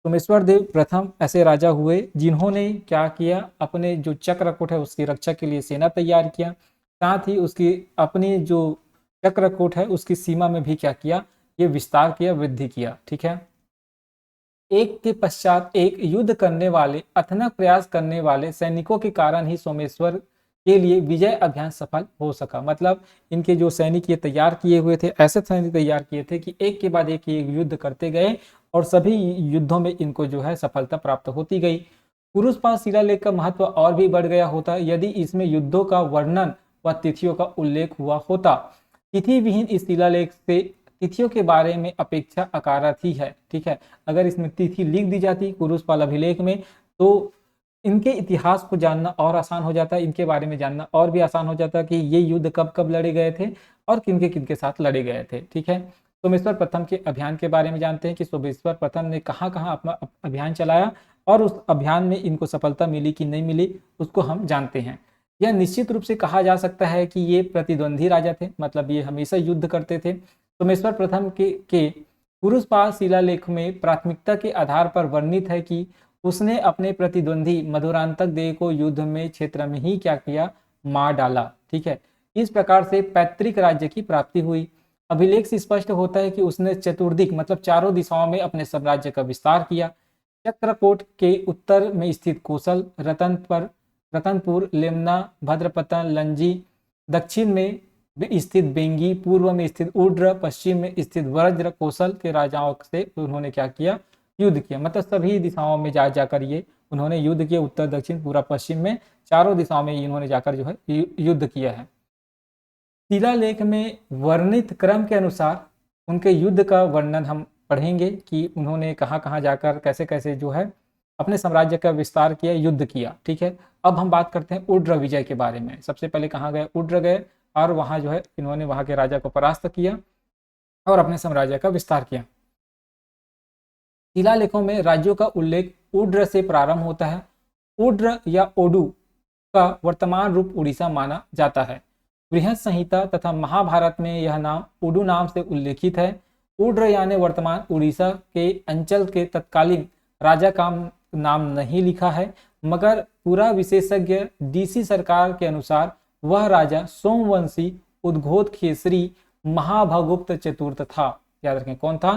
Speaker 1: सोमेश्वर देव प्रथम ऐसे राजा हुए जिन्होंने क्या किया, अपने जो चक्रकूट है उसकी रक्षा के लिए सेना तैयार किया, साथ ही उसकी अपनी जो चक्रकूट है उसकी सीमा में भी क्या किया, ये विस्तार किया, वृद्धि किया। ठीक है, एक के पश्चात एक युद्ध करने वाले अथनक प्रयास करने वाले सैनिकों के कारण ही सोमेश्वर के लिए विजय अभियान सफल हो सका। मतलब इनके जो सैनिक ये तैयार किए हुए थे, ऐसे सैनिक तैयार किए थे कि एक के बाद एक युद्ध करते गए और सभी युद्धों में इनको जो है सफलता प्राप्त होती गई। कुरुसपाल शिलालेख का महत्व और भी बढ़ गया होता यदि इसमें युद्धों का वर्णन व तिथियों का उल्लेख हुआ होता। तिथि विहीन इस शिलालेख से तिथियों के बारे में अपेक्षा अकारत ही है। ठीक है, अगर इसमें तिथि लिख दी जाती कुरुसपाल अभिलेख में तो इनके इतिहास को जानना और आसान हो जाता है, इनके बारे में जानना और भी आसान हो जाता कि ये युद्ध कब कब लड़े गए थे और किनके साथ लड़े गए थे। ठीक है, सोमेश्वर प्रथम के अभियान के बारे में जानते हैं कि सोमेश्वर प्रथम ने कहाँ कहाँ अपना अभियान चलाया और उस अभियान में इनको सफलता मिली कि नहीं मिली उसको हम जानते हैं। यह निश्चित रूप से कहा जा सकता है कि ये प्रतिद्वंदी राजा थे, मतलब ये हमेशा युद्ध करते थे। सोमेश्वर प्रथम के कुरुसपाल शिलालेख में प्राथमिकता के आधार पर वर्णित है कि उसने अपने प्रतिद्वंदी मधुरांतक देव को युद्ध में क्षेत्र में ही क्या किया, मार डाला। ठीक है, इस प्रकार से पैतृक राज्य की प्राप्ति हुई। अभिलेख से स्पष्ट होता है कि उसने चतुर्दिक मतलब चारों दिशाओं में अपने साम्राज्य का विस्तार किया। चक्रकोट के उत्तर में स्थित कोसल, रतनपुर, लेमना, भद्रपतन, लंजी, दक्षिण में स्थित बेंगी, पूर्व में स्थित उड्र, पश्चिम में स्थित वज्र कोसल के राजाओं से उन्होंने क्या किया, युद्ध किया। मतलब सभी दिशाओं में जाकर ये उन्होंने युद्ध किया, उत्तर दक्षिण पूरा पश्चिम में चारों दिशाओं में इन्होंने जाकर जो है युद्ध किया है। शिलालेख में वर्णित क्रम के अनुसार उनके युद्ध का वर्णन हम पढ़ेंगे कि उन्होंने कहाँ कहाँ जाकर कैसे कैसे जो है अपने साम्राज्य का विस्तार किया, युद्ध किया। ठीक है, अब हम बात करते हैं उड्र विजय के बारे में। सबसे पहले कहाँ गए, उड्र गए और वहां जो है इन्होंने वहां के राजा को परास्त किया और अपने साम्राज्य का विस्तार किया। शिलालेखों में राज्यों का उल्लेख उड्र से प्रारंभ होता है। उड्र या ओडु का वर्तमान रूप उड़ीसा माना जाता है। बृहद संहिता तथा महाभारत में यह नाम उडु नाम से उल्लेखित है। उड्र यानी वर्तमान उड़ीसा के अंचल के तत्कालीन राजा का नाम नहीं लिखा है, मगर पूरा विशेषज्ञ डीसी सरकार के अनुसार वह राजा सोमवंशी उद्घोतकेसरी महाभगुप्त चतुर्थ था। याद रखें कौन था,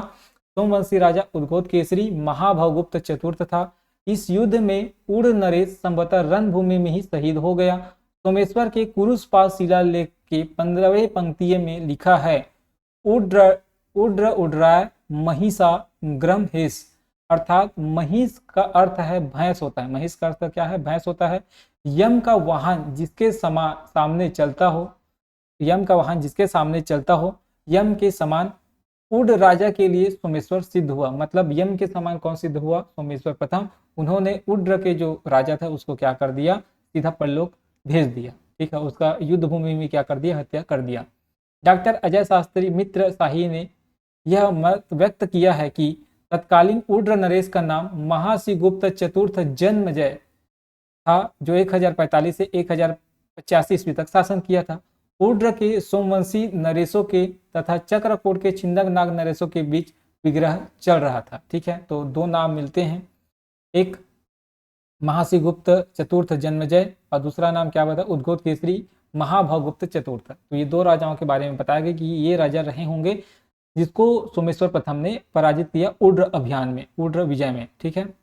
Speaker 1: सोमवंशी राजा उद्घोतकेसरी महाभगुप्त चतुर्थ था। इस युद्ध में उड़ नरेश संभवतः रणभूमि में ही शहीद हो गया। सोमेश्वर के कुरुसपाल शिलालेख के 15वें पंक्ति में लिखा है, उड्र उड्राय महिषा ग्रमहेश अर्थात महिष का अर्थ है भैंस होता है, महिष का अर्थ क्या है, भैंस होता है। यम का वाहन जिसके सामने चलता हो, यम का वाहन जिसके सामने चलता हो, यम के समान उड राजा के लिए सोमेश्वर सिद्ध हुआ। मतलब यम के समान कौन सिद्ध हुआ, सोमेश्वर प्रथम। उन्होंने उड्र के जो राजा था उसको क्या कर दिया, सीधा परलोक भेज दिया। ठीक है, उसका युद्ध भूमि में क्या कर दिया, हत्या कर दिया। डॉक्टर अजय शास्त्री मित्र शाही ने यह मत व्यक्त किया है कि तत्कालीन उड्र नरेश का नाम महासिगुप्त चतुर्थ जन्मजय था, जो 1045 से 1085 ईस्वी तक शासन किया था। उड्र के सोमवंशी नरेशों के तथा चक्रकोट के छिंदक नाग नरेशों के बीच विग्रह चल रहा था। ठीक है, तो दो नाम मिलते हैं, एक महासिगुप्त चतुर्थ जन्मजय और दूसरा नाम क्या बता, उद्गोत केसरी महाभवगुप्त चतुर्थ। तो ये दो राजाओं के बारे में बताया गया कि ये राजा रहे होंगे जिसको सोमेश्वर प्रथम ने पराजित किया उड्र अभियान में, उड्र विजय में। ठीक है,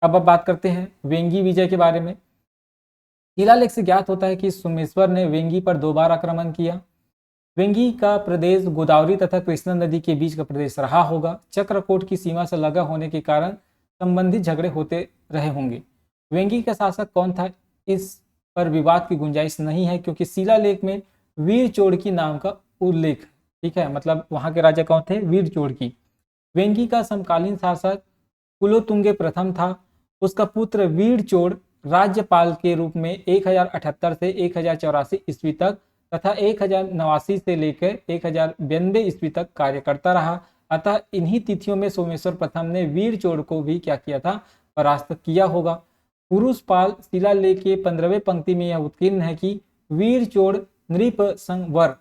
Speaker 1: अब बात करते हैं वेंगी विजय के बारे में। शिलालेख से ज्ञात होता है कि सोमेश्वर ने वेंगी पर 2 बार आक्रमण किया। वेंगी का प्रदेश गोदावरी तथा कृष्णा नदी के बीच का प्रदेश रहा होगा। चक्रकोट की सीमा से लगा होने के कारण संबंधित झगड़े होते रहे होंगे। वेंगी का शासक कौन था, इस पर विवाद की गुंजाइश नहीं है, क्योंकि शिलालेख में वीर चोड़की नाम का उल्लेख है। ठीक है, मतलब वहां के राजा कौन थे, वीर चोड़की। वेंगी का समकालीन शासक कुलोतुंगे प्रथम था। उसका पुत्र वीर चोड़ राज्यपाल के रूप में 1078 से 1084 ईस्वी तक तथा 1089 से लेकर 1092 ईस्वी तक कार्य करता रहा। अतः इन्हीं तिथियों में सोमेश्वर प्रथम ने वीर चोड़ को भी क्या किया था, परास्त किया होगा। पुरुषपाल शिलालेख के 15वें पंक्ति में यह उत्कीर्ण है कि वीर चोड़ नृप संवर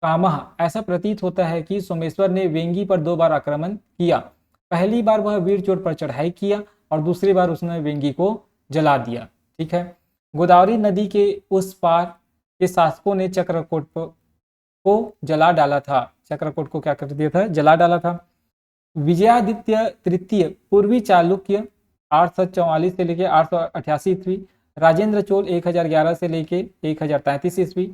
Speaker 1: कामह। ऐसा प्रतीत होता है कि सोमेश्वर ने वेंगी पर 2 बार आक्रमण किया। पहली बार वह वीर चोड़ पर चढ़ाई किया और दूसरी बार उसने वेंगी को जला दिया। ठीक है, गोदावरी नदी के उस पार के शासकों ने चक्रकोट को जला डाला था। चक्रकोट को क्या कर दिया था, जला डाला था। विजयादित्य तृतीय पूर्वी चालुक्य 844 से लेकर 888 ईस्वी, राजेंद्र चोल 1011 से लेकर 1033 ईस्वी,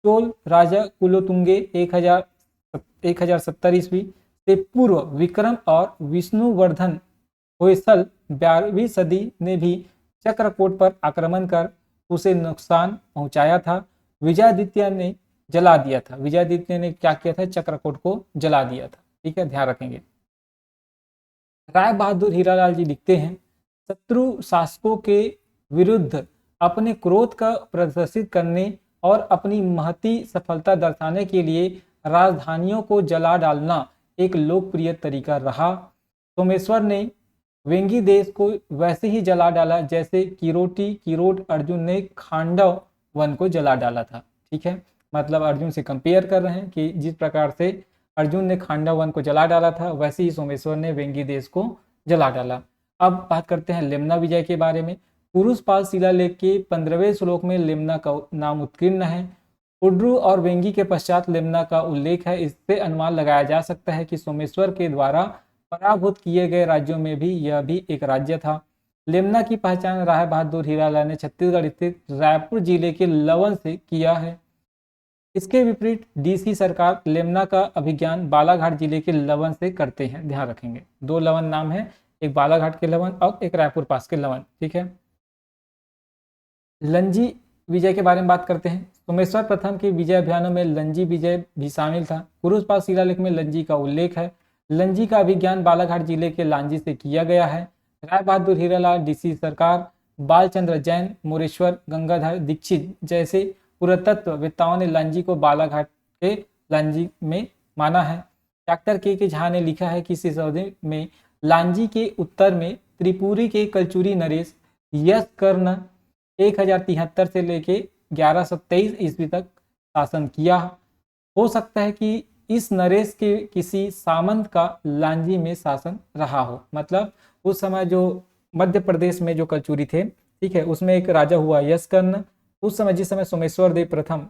Speaker 1: चोल राजा कुलोतुंगे 1070 ईस्वी से पूर्व विक्रम और विष्णुवर्धन होयसल 12वीं सदी ने भी चक्रकोट पर आक्रमण कर उसे नुकसान पहुंचाया था। विजयादित्य ने जला दिया था, विजयादित्य ने क्या किया था, चक्रकोट को जला दिया था। ठीक है, ध्यान रखेंगे। राय बहादुर हीरालाल जी लिखते हैं, शत्रु शासकों के विरुद्ध अपने क्रोध का प्रदर्शित करने और अपनी महती सफलता दर्शाने के लिए राजधानियों को जला डालना एक लोकप्रिय तरीका रहा। सोमेश्वर ने वेंगी देश को वैसे ही जला डाला जैसे किरोट अर्जुन ने खांडव वन को जला डाला था। ठीक है, मतलब अर्जुन से कंपेयर कर रहे हैं कि जिस प्रकार से अर्जुन ने खांडव वन को जला डाला था, वैसे ही सोमेश्वर ने वेंगी देश को जला डाला। अब बात करते हैं लिम्ना विजय के बारे में। पुरुषपाल शिलालेख के 15वें श्लोक में लिम्ना का नाम उत्कीर्ण है। उड्रू और वेंगी के पश्चात लिम्ना का उल्लेख है। इससे अनुमान लगाया जा सकता है कि सोमेश्वर के द्वारा पराभूत किए गए राज्यों में भी यह भी एक राज्य था। लिम्ना की पहचान राय बहादुर हीरालाल ने छत्तीसगढ़ स्थित रायपुर जिले के लवन से किया है। इसके विपरीत डीसी सरकार लिम्ना का अभिज्ञान बालाघाट जिले के लवन से करते हैं। ध्यान रखेंगे, 2 लवन नाम है, एक बालाघाट के लवन और एक रायपुर पास के लवन। ठीक है, लंजी विजय के बारे में बात करते हैं। सोमेश्वर प्रथम के विजय अभियानों में लंजी विजय भी शामिल था। पुरुषपाल शिलालेख में लंजी का उल्लेख है। लंजी का अभिज्ञान बालाघाट जिले के लांजी से किया गया है। राय बहादुर हीरालाल, डीसी सरकार, बालचंद्र जैन, मोरेश्वर गंगाधर दीक्षित जैसे पुरातत्व वेत्ताओं ने लांजी को बालाघाट के लांजी में माना है। डॉक्टर के झा ने लिखा है कि सिसौदे में लांजी के उत्तर में त्रिपुरी के कलचुरी नरेश यश कर्ण 1073 से लेके 1123 ईस्वी तक शासन किया। हो सकता है कि इस नरेश के किसी सामंत का लांजी में शासन रहा हो। मतलब उस समय जो मध्य प्रदेश में जो कलचुरी थे, ठीक है, उसमें एक राजा हुआ यशकर्ण। उस समय जिस समय सोमेश्वर देव प्रथम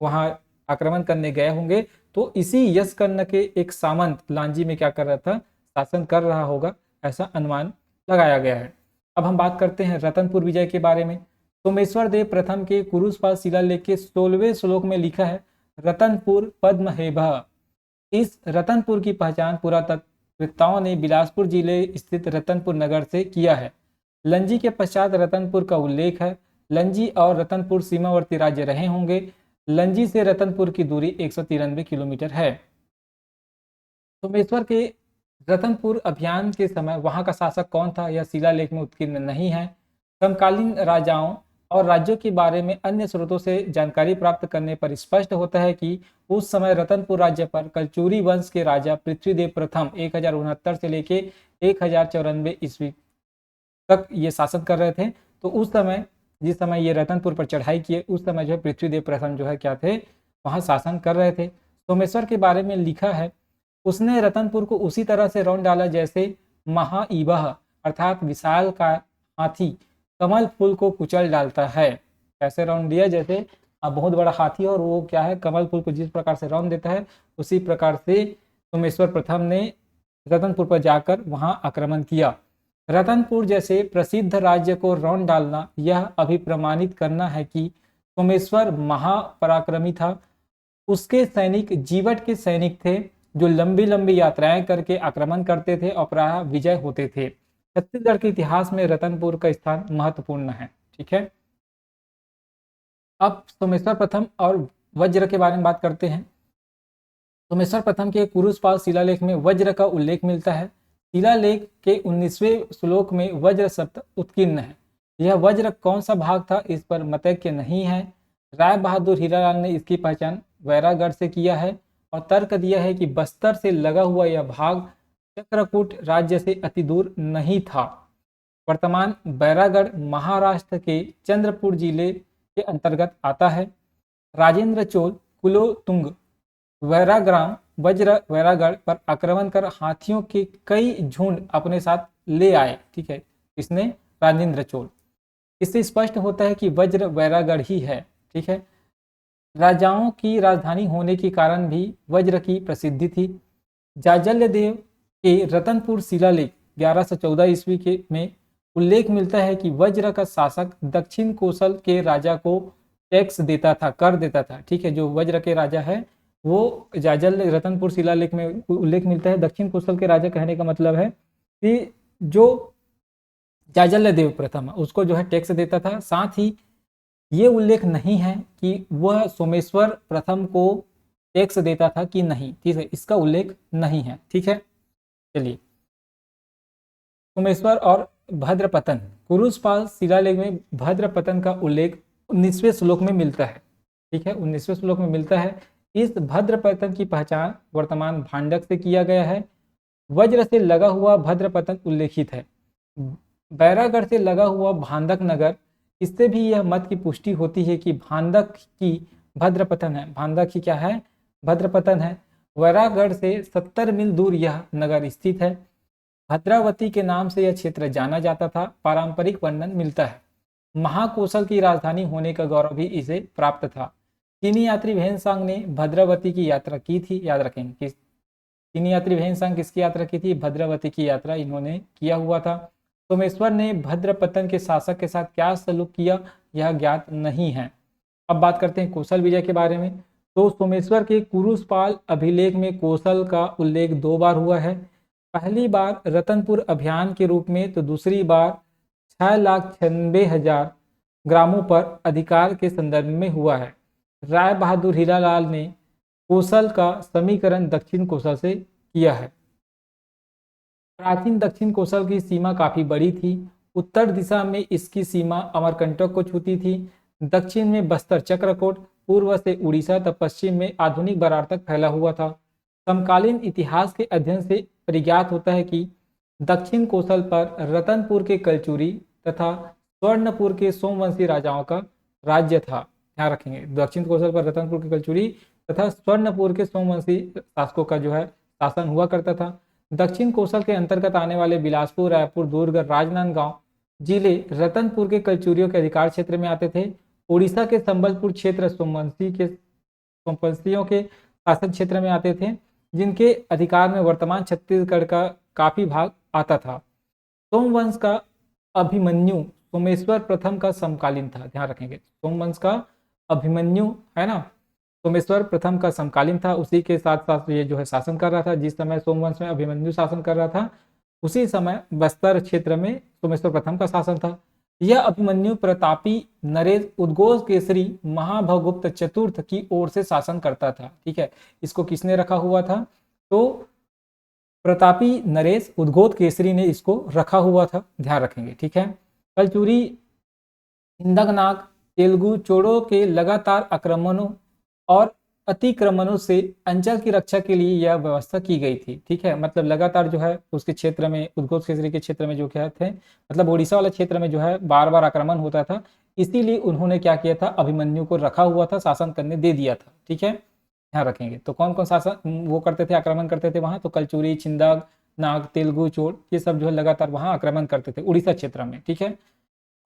Speaker 1: वहां आक्रमण करने गए होंगे, तो इसी यशकर्ण के एक सामंत लांजी में क्या कर रहा था, शासन कर रहा होगा, ऐसा अनुमान लगाया गया है। अब हम बात करते हैं रतनपुर विजय के बारे में। सोमेश्वर देव प्रथम के कुरुषपाल शिलालेख के 16वें श्लोक में लिखा है, रतनपुर पद्म हेभ। इस रतनपुर की पहचान पुरातत्व वक्ताओं ने बिलासपुर जिले स्थित रतनपुर नगर से किया है। लंजी के पश्चात रतनपुर का उल्लेख है। लंजी और रतनपुर सीमावर्ती राज्य रहे होंगे। लंजी से रतनपुर की दूरी 193 किलोमीटर है। सोमेश्वर के रतनपुर अभियान के समय वहां का शासक कौन था, यह शिलालेख में उत्कीर्ण नहीं है। समकालीन राजाओं और राज्यों के बारे में अन्य स्रोतों से जानकारी प्राप्त करने पर स्पष्ट होता है कि उस समय रतनपुर राज्य पर कलचुरी वंश के राजा पृथ्वीदेव प्रथम 1069 से लेके 1094 ईस्वी तक ये शासन कर रहे थे। तो उस समय, जिस समय ये रतनपुर पर चढ़ाई किए, उस समय जो है पृथ्वीदेव प्रथम जो है क्या थे, वहाँ शासन कर रहे थे। सोमेश्वर के बारे में लिखा है, उसने रतनपुर को उसी तरह से रौंद डाला जैसे महाईबह अर्थात विशाल का हाथी कमल फूल को कुचल डालता है। कैसे रौंद दिया, जैसे बहुत बड़ा हाथी और वो क्या है, कमल फूल को जिस प्रकार से रौंद देता है, उसी प्रकार से सोमेश्वर प्रथम ने रतनपुर पर जाकर वहां आक्रमण किया। रतनपुर जैसे प्रसिद्ध राज्य को रौंद डालना यह अभिप्रमाणित करना है कि सोमेश्वर महापराक्रमी था। उसके सैनिक जीवट के सैनिक थे जो लंबी लंबी यात्राएं करके आक्रमण करते थे और प्रायः विजय होते थे। छत्तीसगढ़ के इतिहास में रतनपुर का स्थान महत्वपूर्ण है। ठीक है, अब सोमेश्वर प्रथम और वज्र के बारे में बात करते हैं। सोमेश्वर प्रथम के कुरुसपाल शिलालेख में वज्र का उल्लेख मिलता है। शिलालेख के 19वें श्लोक में वज्र शब्द उत्कीर्ण है। यह वज्र कौन सा भाग था, इस पर मतैक्य नहीं है। राय बहादुर हीरालाल ने इसकी पहचान वैरागढ़ से किया है और तर्क दिया है कि बस्तर से लगा हुआ यह भाग चक्रकूट राज्य से अति दूर नहीं था। वर्तमान बैरागढ़ महाराष्ट्र के चंद्रपुर जिले के अंतर्गत आता है। राजेंद्र चोल कुलोतुंग वैराग्राम वज्र वैरागढ़ पर आक्रमण कर हाथियों के कई झुंड अपने साथ ले आए। ठीक है, इसने राजेंद्र चोल। इससे स्पष्ट होता है कि वज्र वैरागढ़ ही है। ठीक है, राजाओं की राजधानी होने के कारण भी वज्र की प्रसिद्धि थी। जाजल्यदेव के रतनपुर शिलालेख 1114 ईस्वी के में उल्लेख मिलता है कि वज्र का शासक दक्षिण कोसल के राजा को टैक्स देता था, कर देता था। ठीक है, जो वज्र के राजा है वो जाजल्य रतनपुर शिलालेख में उल्लेख मिलता है। दक्षिण कोसल के राजा कहने का मतलब है कि जो जाजल्य देव प्रथम उसको जो है टैक्स देता था। साथ ही ये उल्लेख नहीं है कि वह सोमेश्वर प्रथम को टैक्स देता था कि नहीं। ठीक है, इसका उल्लेख नहीं है। ठीक है, चलिए सोमेश्वर और भद्रपतन। कुरुसपाल शिलालेख में भद्रपतन का उल्लेख 19वें श्लोक में मिलता है। ठीक है, 19वें श्लोक में मिलता है। इस भद्रपतन की पहचान वर्तमान भांडक से किया गया है। वज्र से लगा हुआ भद्रपतन उल्लेखित है। बैरागढ़ से लगा हुआ भांडक नगर, इससे भी यह मत की पुष्टि होती है कि भांडक की भद्रपतन है। भांडक की क्या है, भद्रपतन है। वैरागढ़ से 70 मील दूर यह नगर स्थित है। भद्रावती के नाम से यह क्षेत्र जाना जाता था। पारंपरिक वर्णन मिलता है। महाकोशल की राजधानी होने का गौरव भी इसे प्राप्त था। चीनी यात्री भेनसांग ने भद्रावती की यात्रा की थी। याद रखेंगे, चीनी यात्री भेनसांग किसकी यात्रा की थी, भद्रावती की यात्रा इन्होंने किया हुआ था। सोमेश्वर ने भद्रपतन के शासक के साथ क्या सलूक किया, यह ज्ञात नहीं है। अब बात करते हैं कौशल विजय के बारे में। तो सोमेश्वर के कुरुसपाल अभिलेख में कौशल का उल्लेख 2 बार हुआ है। पहली बार रतनपुर अभियान के रूप में, तो दूसरी बार 6,96,000 ग्रामों पर अधिकार के संदर्भ में हुआ है। राय बहादुर हीरालाल ने कौशल का समीकरण दक्षिण कौशल से किया है। प्राचीन दक्षिण कौशल की सीमा काफी बड़ी थी। उत्तर दिशा में इसकी सीमा अमरकंटक को छूती थी। दक्षिण में बस्तर चक्रकोट, पूर्व से उड़ीसा तथा पश्चिम में आधुनिक बरार तक फैला हुआ था। समकालीन इतिहास के अध्ययन से परिज्ञात होता है कि दक्षिण कौशल पर रतनपुर के कलचुरी तथा स्वर्णपुर के सोमवंशी राजाओं का राज्य था। ध्यान रखेंगे, दक्षिण कौशल पर रतनपुर के कलचुरी तथा स्वर्णपुर के सोमवंशी शासकों का जो है शासन हुआ करता था। दक्षिण कौशल के अंतर्गत आने वाले बिलासपुर, रायपुर, दुर्ग, राजनांदगांव जिले रतनपुर के कलचुरियों के अधिकार क्षेत्र में आते थे। उड़ीसा के संबलपुर क्षेत्र सोमवंशियों के शासन क्षेत्र में आते थे, जिनके अधिकार में वर्तमान छत्तीसगढ़ का काफी भाग आता था। सोमवंश का अभिमन्यु सोमेश्वर प्रथम का समकालीन था। ध्यान रखेंगे, सोमवंश का अभिमन्यु है ना, सोमेश्वर प्रथम का समकालीन था, उसी के साथ साथ ये जो है शासन कर रहा था। जिस समय सोमवंश में अभिमन्यु शासन कर रहा था, उसी समय बस्तर क्षेत्र में सोमेश्वर प्रथम का शासन था। यह अभिमन्यु प्रतापी नरेश उद्घोष केसरी महाभगुप्त चतुर्थ की ओर से शासन करता था। ठीक है, इसको किसने रखा हुआ था? तो प्रतापी नरेश उद्घोष केसरी ने इसको रखा हुआ था, ध्यान रखेंगे। ठीक है, कलचुरी हिंदकनाग तेलुगु चोड़ों के लगातार आक्रमणों और अतिक्रमणों से अंचल की रक्षा के लिए यह व्यवस्था की गई थी। ठीक है, मतलब लगातार जो है उसके क्षेत्र में, उद्घोष केसरी के क्षेत्र में जो क्या थे, मतलब उड़ीसा वाले क्षेत्र में जो है बार बार आक्रमण होता था, इसीलिए उन्होंने क्या किया था, अभिमन्यु को रखा हुआ था, शासन करने दे दिया था। ठीक है, ध्यान रखेंगे। तो कौन कौन शासन वो करते थे, आक्रमण करते थे वहां? तो कलचुरी, छिंदा, नाग, तेलुगु, चोड़, ये सब जो है लगातार वहां आक्रमण करते थे उड़ीसा क्षेत्र में। ठीक है,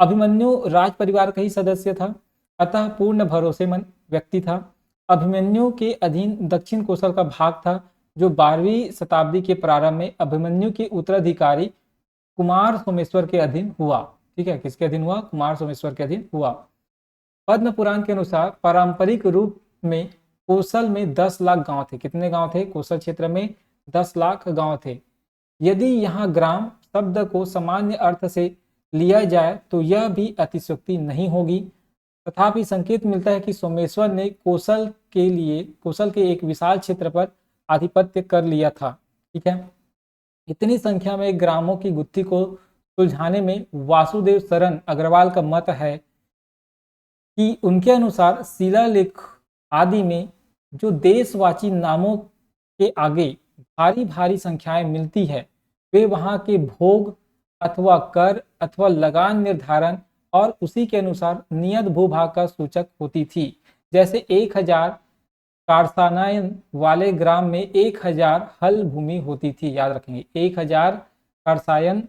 Speaker 1: अभिमन्यु राज परिवार का ही सदस्य था, अतः पूर्ण भरोसेमंद व्यक्ति था। अभिमन्यु के अधीन दक्षिण कोसल का भाग था, जो 12वीं शताब्दी के प्रारंभ में अभिमन्यु के उत्तराधिकारी कुमार सोमेश्वर के अधीन हुआ। ठीक है, किसके अधीन हुआ? कुमार सोमेश्वर के अधीन हुआ। पद्म पुराण के अनुसार पारंपरिक रूप में कोसल में 10 लाख गांव थे। कितने गांव थे? कोसल क्षेत्र में 10 लाख गांव थे। यदि यहाँ ग्राम शब्द को सामान्य अर्थ से लिया जाए तो यह भी अतिशयोक्ति नहीं होगी। तथापि संकेत मिलता है कि सोमेश्वर ने कोसल के एक विशाल क्षेत्र पर आधिपत्य कर लिया था। ठीक है, इतनी संख्या में ग्रामों की गुत्थी को सुलझाने में वासुदेव शरण अग्रवाल का मत है कि उनके अनुसार शिलालेख आदि में जो देशवाची नामों के आगे भारी भारी संख्याएं मिलती है, वे वहां के भोग अथवा कर अथवा लगान निर्धारण और उसी के अनुसार नियत भूभाग का सूचक होती थी। जैसे 1000 कारसानायन वाले ग्राम में 1000 हल भूमि होती थी। याद रखेंगे, 1000 कारसायन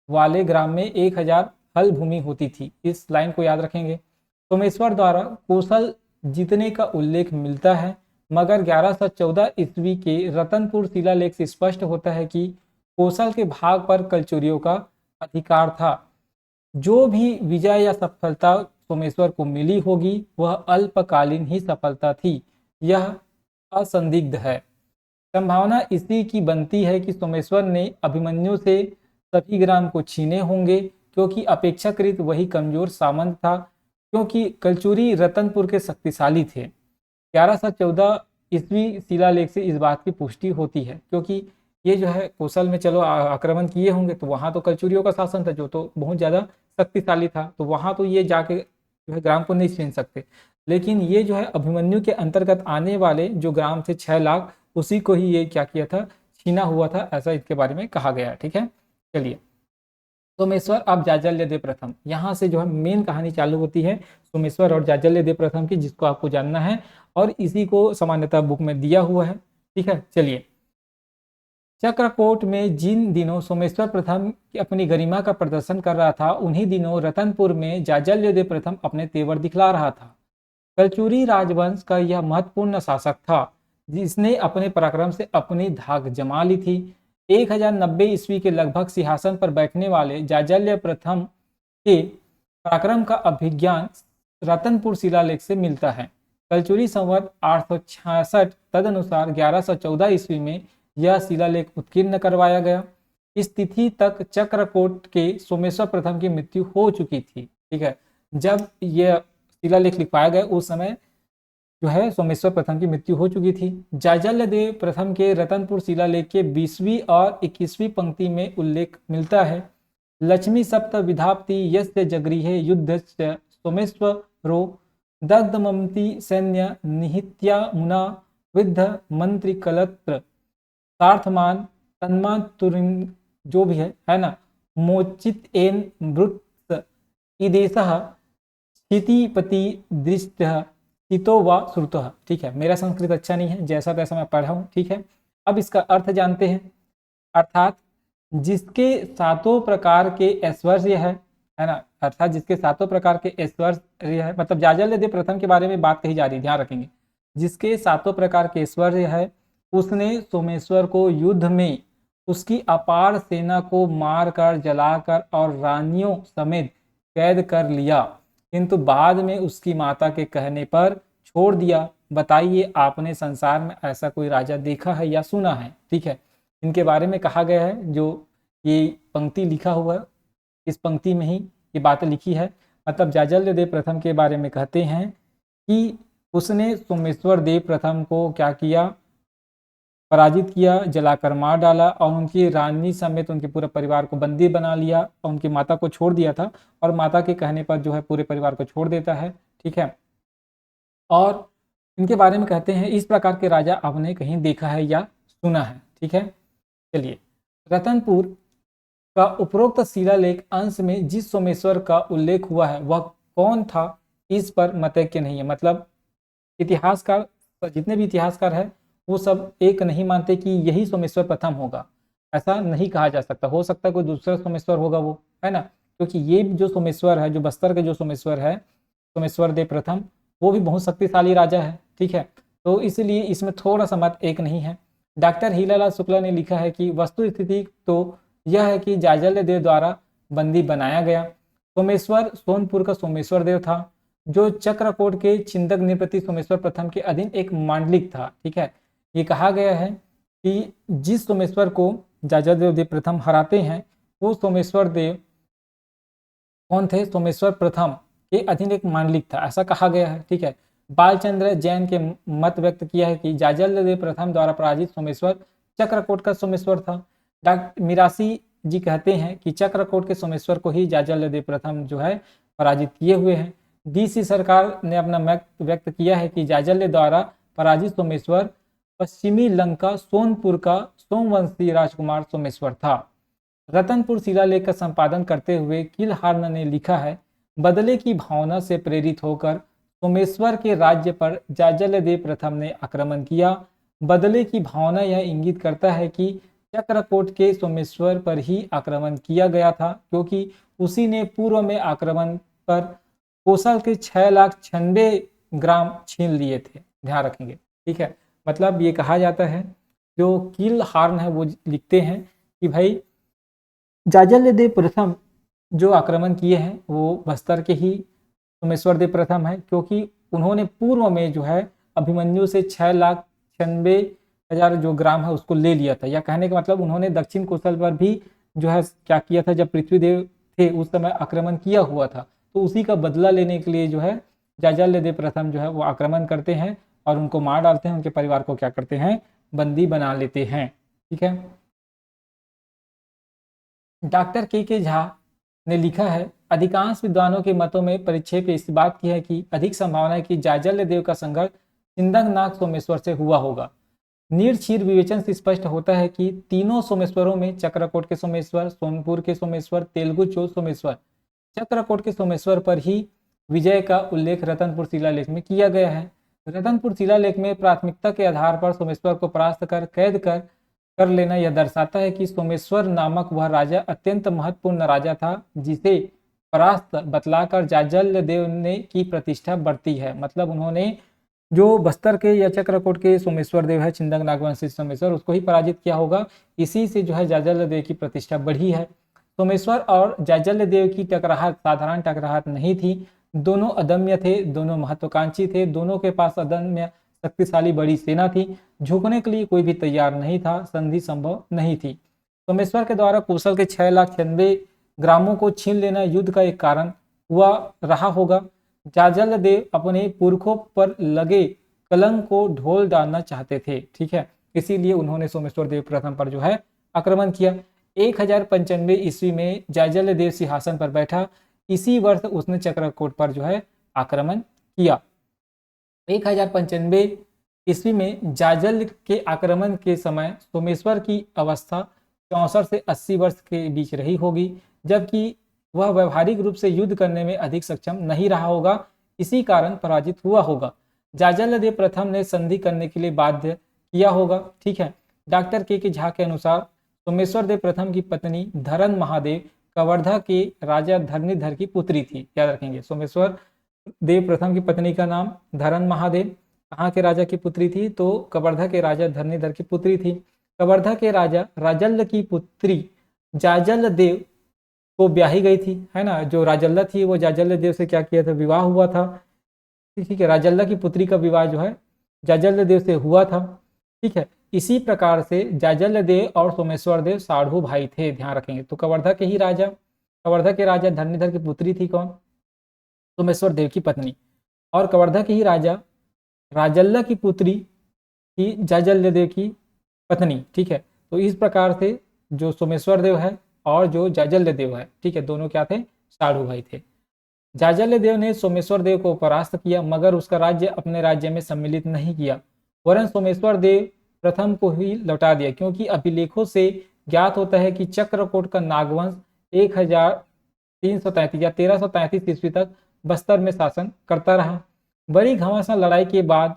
Speaker 1: वाले ग्राम में 1000 हल भूमि होती थी। इस लाइन को याद रखेंगे। सोमेश्वर द्वारा कोसल जीतने का उल्लेख मिलता है, मगर 1114 ईस्वी के रतनपुर शिलालेख से स्पष्ट होता है कि कोसल के भाग पर कलचुरियों का अधिकार था। जो भी विजय या सफलता सोमेश्वर को मिली होगी वह अल्पकालीन ही सफलता थी, यह असंदिग्ध है। संभावना इसी की बनती है कि सोमेश्वर ने अभिमन्यु से सभी ग्राम को छीने होंगे, क्योंकि अपेक्षाकृत वही कमजोर सामंत था, क्योंकि कलचुरी रतनपुर के शक्तिशाली थे। 1114 ईस्वी शिलालेख से इस बात की पुष्टि होती है, क्योंकि ये जो है कोसल में चलो आक्रमण किए होंगे, तो वहां तो कलचुरियों का शासन था जो तो बहुत ज्यादा शक्तिशाली था, तो वहां तो ये जाके जो है ग्राम को नहीं छीन सकते। लेकिन ये जो है अभिमन्यु के अंतर्गत आने वाले जो ग्राम थे 6 लाख, उसी को ही ये क्या किया था, छीना हुआ था, ऐसा इसके बारे में कहा गया है। ठीक है, चलिए सोमेश्वर अब जाजल्यदेव प्रथम, यहाँ से जो है मेन कहानी चालू होती है सोमेश्वर और जाजल्यदेव प्रथम की, जिसको आपको जानना है और इसी को सामान्यतः बुक में दिया हुआ है। ठीक है, चलिए चक्रकोट में जिन दिनों सोमेश्वर प्रथम अपनी गरिमा का प्रदर्शन कर रहा था, उन्हीं दिनों रतनपुर में जाजल्यदेव प्रथम अपने तेवर दिखला रहा था। कलचुरी राजवंश का यह महत्वपूर्ण शासक था, जिसने अपने पराक्रम से अपनी धाक जमा ली थी। 1090 ईस्वी के लगभग सिंहासन पर बैठने वाले जाजल्य प्रथम के पराक्रम का अभिज्ञान रतनपुर शिलालेख से मिलता है। कलचुरी संवत 866 तदनुसार 1114 ईस्वी में यह शिलालेख उत्कीर्ण करवाया गया। इस तिथि तक चक्रकोट के सोमेश्वर प्रथम की मृत्यु हो चुकी थी। ठीक है, जब यह शिलालेख लिखवाया गया उस समय जो है सोमेश्वर प्रथम की मृत्यु हो चुकी थी। जाजल्यदेव प्रथम के रतनपुर शिलालेख के 20वीं और 21वीं पंक्ति में उल्लेख मिलता है, लक्ष्मी सप्त विधाप्ति यस्य जगृहे युद्धस्य सोमेश्वरो दग्धमंति सैन्य निहित्या मुना विद्ध मंत्री कलत्र सार्थमान तन्मान तुरिन, जो भी है ना, मोचित एन मृत ईदेशः स्थितिपति दृष्ट हितो व श्रुतः। ठीक है, मेरा संस्कृत अच्छा नहीं है, जैसा तैसा मैं पढ़ा हूँ। ठीक है, अब इसका अर्थ जानते हैं। अर्थात जिसके सातों प्रकार के ऐश्वर्य है ना, अर्थात जिसके सातों प्रकार के ऐश्वर्य है, मतलब जाजल्यदेव प्रथम के बारे में बात कही जा रही है, ध्यान रखेंगे। जिसके सातों प्रकार के ऐश्वर्य है, उसने सोमेश्वर को युद्ध में उसकी अपार सेना को मारकर, जलाकर और रानियों समेत कैद कर लिया, किंतु बाद में उसकी माता के कहने पर छोड़ दिया। बताइए आपने संसार में ऐसा कोई राजा देखा है या सुना है। ठीक है, इनके बारे में कहा गया है। जो ये पंक्ति लिखा हुआ है, इस पंक्ति में ही ये बातें लिखी है। मतलब जाजल्यदेव प्रथम के बारे में कहते हैं कि उसने सोमेश्वर देव प्रथम को क्या किया, पराजित किया, जलाकर मार डाला और उनकी रानी समेत उनके पूरे परिवार को बंदी बना लिया और उनकी माता को छोड़ दिया था। और माता के कहने पर जो है पूरे परिवार को छोड़ देता है। ठीक है, और इनके बारे में कहते हैं इस प्रकार के राजा आपने कहीं देखा है या सुना है। ठीक है, चलिए, रतनपुर का उपरोक्त शिलालेख अंश में जिस सोमेश्वर का उल्लेख हुआ है वह कौन था, इस पर मतैक्य नहीं है। मतलब इतिहासकार, जितने भी इतिहासकार है वो सब एक नहीं मानते कि यही सोमेश्वर प्रथम होगा। ऐसा नहीं कहा जा सकता, हो सकता है कोई दूसरा सोमेश्वर होगा वो, है ना। क्योंकि ये जो सोमेश्वर है, जो बस्तर के जो सोमेश्वर है, सोमेश्वर देव प्रथम, वो भी बहुत शक्तिशाली राजा है। ठीक है, तो इसलिए इसमें थोड़ा सा मत एक नहीं है। डॉक्टर हीलालाल शुक्ला ने लिखा है कि वस्तु स्थिति तो यह है कि जाजल्य देव द्वारा बंदी बनाया गया। सोमेश्वर सोनपुर का सोमेश्वर देव था, जो चक्रकोट के छिंदक नृपति सोमेश्वर प्रथम के अधीन एक मांडलिक था। ठीक है, ये कहा गया है कि जिस सोमेश्वर को जाजल्य देव प्रथम हराते हैं वो सोमेश्वर देव कौन थे, सोमेश्वर प्रथम के अधीन एक मांडलिक था, ऐसा कहा गया है। ठीक है, बालचंद्र जैन के मत व्यक्त किया है कि जाजल्य देव प्रथम द्वारा पराजित सोमेश्वर चक्रकोट का सोमेश्वर था। डॉक्टर मिरासी जी कहते हैं कि चक्रकोट के सोमेश्वर को ही जाजल्य देव प्रथम जो है पराजित किए हुए हैं। डीसी सरकार ने अपना मत व्यक्त किया है कि जाजल्य द्वारा पराजित सोमेश्वर पश्चिमी लंका सोनपुर का सोमवंशी राजकुमार सोमेश्वर था। रतनपुर शिलालेख का संपादन करते हुए किलहार्न ने लिखा है, बदले की भावना से प्रेरित होकर सोमेश्वर के राज्य पर जाजल्य देव प्रथम ने आक्रमण किया। बदले की भावना यह इंगित करता है कि चक्रकोट के सोमेश्वर पर ही आक्रमण किया गया था, क्योंकि उसी ने पूर्व में आक्रमण पर कोसल के 6,96,000 ग्राम छीन लिए थे। ध्यान रखेंगे। ठीक है, मतलब ये कहा जाता है, जो किलहार्न है वो लिखते हैं कि भाई जाजल्य देव प्रथम जो आक्रमण किए हैं वो बस्तर के ही सोमेश्वर देव प्रथम है, क्योंकि उन्होंने पूर्व में जो है अभिमन्यु से 6,96,000 जो ग्राम है उसको ले लिया था। या कहने का मतलब उन्होंने दक्षिण कोसल पर भी जो है क्या किया था, जब पृथ्वीदेव थे उस समय आक्रमण किया हुआ था, तो उसी का बदला लेने के लिए जो है जाजल्य देव प्रथम जो है वो आक्रमण करते हैं और उनको मार डालते हैं, उनके परिवार को क्या करते हैं, बंदी बना लेते हैं। ठीक है, डॉक्टर के झा ने लिखा है, अधिकांश विद्वानों के मतों में परिक्षेप इस बात की है कि अधिक संभावना है कि जाजल्य देव का संघर्ष छिंदकनाग सोमेश्वर से हुआ होगा। निर्क्षीर विवेचन से स्पष्ट होता है कि तीनों सोमेश्वरों में चक्रकोट के सोमेश्वर, सोनपुर के सोमेश्वर, तेलुगु चोल सोमेश्वर, चक्रकोट के सोमेश्वर पर ही विजय का उल्लेख रतनपुर शिलालेख में किया गया है। रतनपुर शिलालेख में प्राथमिकता के आधार पर सोमेश्वर को परास्त कर कैद कर लेना यह दर्शाता है कि सोमेश्वर नामक वह राजा अत्यंत महत्वपूर्ण राजा था, जिसे परास्त बतलाकर जाजल्य देव ने की प्रतिष्ठा बढ़ती है। मतलब उन्होंने जो बस्तर के या चक्रकोट के सोमेश्वर देव है, छिंदक नागवंशी सोमेश्वर, उसको ही पराजित किया होगा। इसी से जो है जाजल्य देव की प्रतिष्ठा बढ़ी है। सोमेश्वर और जाजल्य देव की टकराहट साधारण टकराहट नहीं थी, दोनों अदम्य थे, दोनों महत्वाकांक्षी थे, दोनों के पास अदम्य शक्तिशाली बड़ी सेना थी, झुकने के लिए कोई भी तैयार नहीं था, संधि संभव नहीं थी। सोमेश्वर के द्वारा कौशल के 6,96,000 ग्रामों को छीन लेना युद्ध का एक कारण हुआ रहा होगा। जाजल्य देव अपने पुरखों पर लगे कलंक को ढोल डालना चाहते थे। ठीक है, इसीलिए उन्होंने सोमेश्वर देव प्रथम पर जो है आक्रमण किया। 1095 ईस्वी में जाजल्य देव सिंहासन पर बैठा, इसी वर्ष उसने चक्रकोट पर जो है आक्रमण किया। 1095 ईस्वी में जाजल्य के आक्रमण के समय सोमेश्वर की अवस्था 64 से 80 वर्ष के बीच रही होगी, जबकि वह व्यवहारिक रूप से युद्ध करने में अधिक सक्षम नहीं रहा होगा, इसी कारण पराजित हुआ होगा। जाजल्य देव प्रथम ने संधि करने के लिए बाध्य किया होगा। ठीक है, डॉक्टर के झा के अनुसार सोमेश्वर देव प्रथम की पत्नी धरन महादेव कवर्धा के राजा धरणीधर की पुत्री थी। याद रखेंगे, सोमेश्वर देव प्रथम की पत्नी का नाम धरन महादेव, कहाँ के राजा की पुत्री थी, तो कवर्धा के राजा धरणीधर की पुत्री थी। कवर्धा के राजा राजल्य की पुत्री जाजल्य देव को ब्याही गई थी, है ना। जो राजल्य थी वो जाजल्य देव से क्या किया था, विवाह हुआ था। ठीक है, राजल्ला की पुत्री का विवाह जो है जाजल्य देव से हुआ था। ठीक है, इसी प्रकार से जाजल्य देव और सोमेश्वर देव साढ़ू भाई थे, ध्यान रखेंगे। तो कवर्धा के ही राजा, कवर्धा के राजा धन्यधर की पुत्री थी कौन? सोमेश्वर देव की पत्नी। और कवर्धा के ही राजा राजल्ला की पुत्री थी जाजल्य देव की पत्नी। ठीक है, तो इस प्रकार से जो सोमेश्वर देव है और जो जाजल्य देव है, ठीक है, दोनों क्या थे? साढ़ू भाई थे। जाजल्य देव ने सोमेश्वर देव को परास्त किया, मगर उसका राज्य अपने राज्य में सम्मिलित नहीं किया, वरन सोमेश्वर देव प्रथम को ही लौटा दिया, क्योंकि अभिलेखों से ज्ञात होता है कि चक्रकोट का नागवंश 1333 या 1333 ईस्वी तक बस्तर में शासन करता रहा। बड़ी घमासान लड़ाई के बाद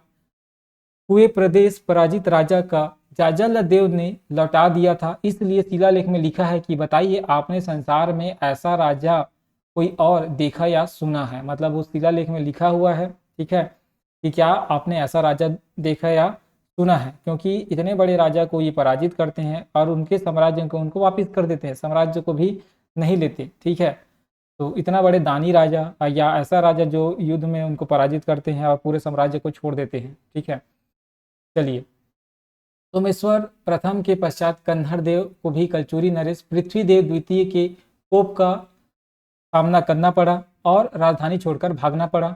Speaker 1: हुए प्रदेश पराजित राजा का जाजल्य देव ने लौटा दिया था। इसलिए शिलालेख में लिखा है कि बताइए आपने संसार में ऐसा राजा कोई और देखा या सुना है? मतलब उस शिलालेख में लिखा हुआ है, ठीक है, कि क्या आपने ऐसा राजा देखा या सुना है, क्योंकि इतने बड़े राजा को ये पराजित करते हैं और उनके साम्राज्य को उनको वापस कर देते हैं, साम्राज्य को भी नहीं लेते। ठीक है, तो इतना बड़े दानी राजा या ऐसा राजा जो युद्ध में उनको पराजित करते हैं और पूरे साम्राज्य को छोड़ देते हैं। ठीक है, चलिए, सोमेश्वर प्रथम के पश्चात कन्हर देव को भी कलचुरी नरेश पृथ्वीदेव द्वितीय के कोप का सामना करना पड़ा और राजधानी छोड़कर भागना पड़ा।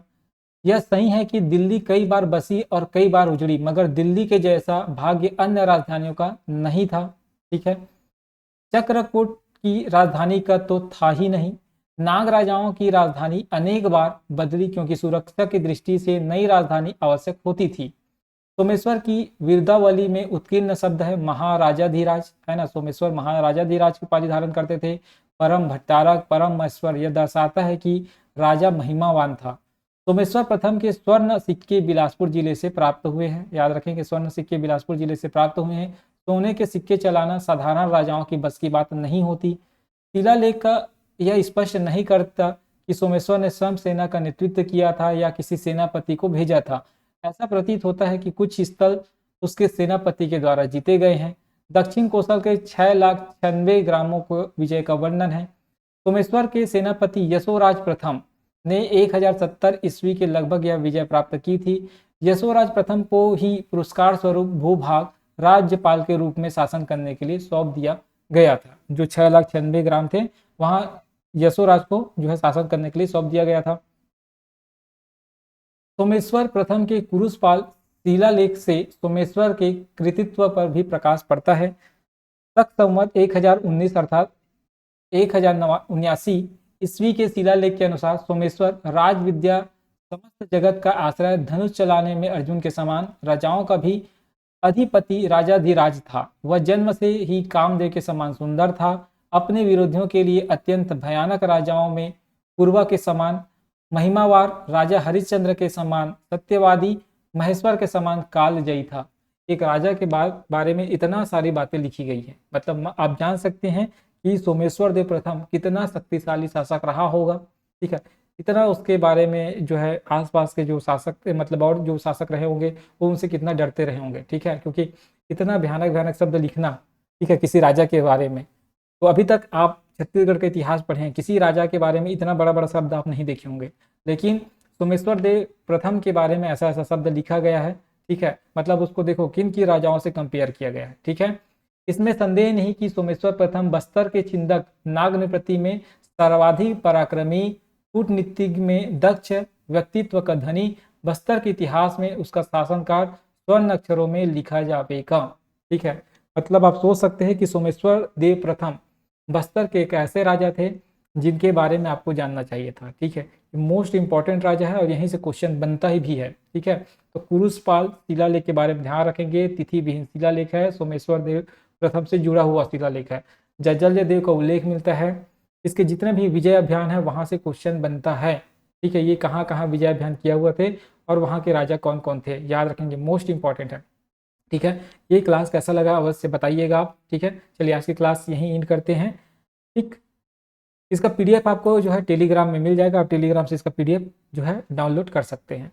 Speaker 1: यह सही है कि दिल्ली कई बार बसी और कई बार उजड़ी, मगर दिल्ली के जैसा भाग्य अन्य राजधानियों का नहीं था। ठीक है, चक्रकूट की राजधानी का तो था ही नहीं। नाग राजाओं की राजधानी अनेक बार बदली, क्योंकि सुरक्षा की दृष्टि से नई राजधानी आवश्यक होती थी। सोमेश्वर की वीरदावली में उत्कीर्ण शब्द है महाराजाधिराज, है ना। सोमेश्वर महाराजाधिराज की उपाधि धारण करते थे। परम भट्टारक, परम महेश्वर, यह दर्शाता है कि राजा महिमावान था। सोमेश्वर प्रथम के स्वर्ण सिक्के बिलासपुर जिले से प्राप्त हुए हैं, याद रखेंगे, स्वर्ण सिक्के बिलासपुर जिले से प्राप्त हुए हैं। सोने के सिक्के चलाना साधारण राजाओं की बस की बात नहीं होती। शिलालेख का यह स्पष्ट नहीं करता कि सोमेश्वर ने स्वयं सेना का नेतृत्व किया था या किसी सेनापति को भेजा था। ऐसा प्रतीत होता है कि कुछ स्थल उसके सेनापति के द्वारा जीते गए हैं। दक्षिण कौशल के 6,96,000 ग्रामों को विजय का वर्णन है। सोमेश्वर के सेनापति यशोराज प्रथम ने 1070 ईस्वी के लगभग यह विजय प्राप्त की थी। यशोराज प्रथम को ही पुरस्कार स्वरूप भूभाग राज्यपाल के रूप में शासन करने के लिए सौंप दिया गया था। जो 6,96,000 ग्राम थे वहां यशोराज को जो है शासन करने के लिए सौंप दिया गया था। सोमेश्वर प्रथम के कुरुषपाल शिलालेख से सोमेश्वर के कृतित्व पर भी प्रकाश पड़ता है। तक संवत 1019 अर्थात 1079 ईस्वी के शिलालेख के अनुसार सोमेश्वर राज विद्या समस्त जगत का आश्रय, धनुष चलाने में अर्जुन के समान, राजाओं का भी अधिपति, राजाधिराज था। वह जन्म से ही कामदेव के समान सुंदर था। अपने विरोधियों के लिए अत्यंत भयानक, राजाओं में पूर्वा के समान महिमावार, राजा हरिश्चंद्र के समान सत्यवादी, महेश्वर के समान कालजयी था। एक राजा के बारे में इतना सारी बातें लिखी गई है, मतलब आप जान सकते हैं कि सोमेश्वर देव प्रथम कितना शक्तिशाली शासक रहा होगा। ठीक है, इतना उसके बारे में जो है आसपास के जो शासक मतलब और जो शासक रहे होंगे वो उनसे कितना डरते रहे होंगे। ठीक है, क्योंकि इतना भयानक भयानक शब्द लिखना, ठीक है, किसी राजा के बारे में, तो अभी तक आप छत्तीसगढ़ का इतिहास पढ़ें, किसी राजा के बारे में इतना बड़ा बड़ा शब्द आप नहीं देखे होंगे, लेकिन सोमेश्वर देव प्रथम के बारे में ऐसा ऐसा शब्द लिखा गया है। ठीक है, मतलब उसको देखो किन की राजाओं से कंपेयर किया गया है। ठीक है, इसमें संदेह नहीं कि सोमेश्वर प्रथम बस्तर के छिंदक, नागनृपति में सर्वाधिक पराक्रमी, कूटनीतिज्ञ में दक्ष, व्यक्तित्व का धनी, बस्तर के इतिहास में उसका शासनकाल स्वर्ण अक्षरों में लिखा जाएगा। ठीक है, मतलब आप सोच सकते हैं कि सोमेश्वर देव प्रथम बस्तर के एक ऐसे राजा थे जिनके बारे में आपको जानना चाहिए था। ठीक है, मोस्ट इंपॉर्टेंट राजा है और यहीं से क्वेश्चन बनता ही भी है। ठीक है, तो कुरुषपाल शिलालेख के बारे में ध्यान रखेंगे। तिथि विहीन शिलालेख है, सोमेश्वर देव प्रथम से जुड़ा हुआ शिलालेख है। जाजल्य देव का उल्लेख मिलता है। इसके जितने भी विजय अभियान है वहां से क्वेश्चन बनता है। ठीक है, ये कहाँ कहाँ विजय अभियान किया हुआ थे और वहाँ के राजा कौन कौन थे, याद रखेंगे, मोस्ट इंपॉर्टेंट है। ठीक है, ये क्लास कैसा लगा अवश्य बताइएगा आप। ठीक है, चलिए आज की क्लास यहीं एंड करते हैं। ठीक, इसका पीडीएफ आपको जो है टेलीग्राम में मिल जाएगा, आप टेलीग्राम से इसका पीडीएफ जो है डाउनलोड कर सकते हैं।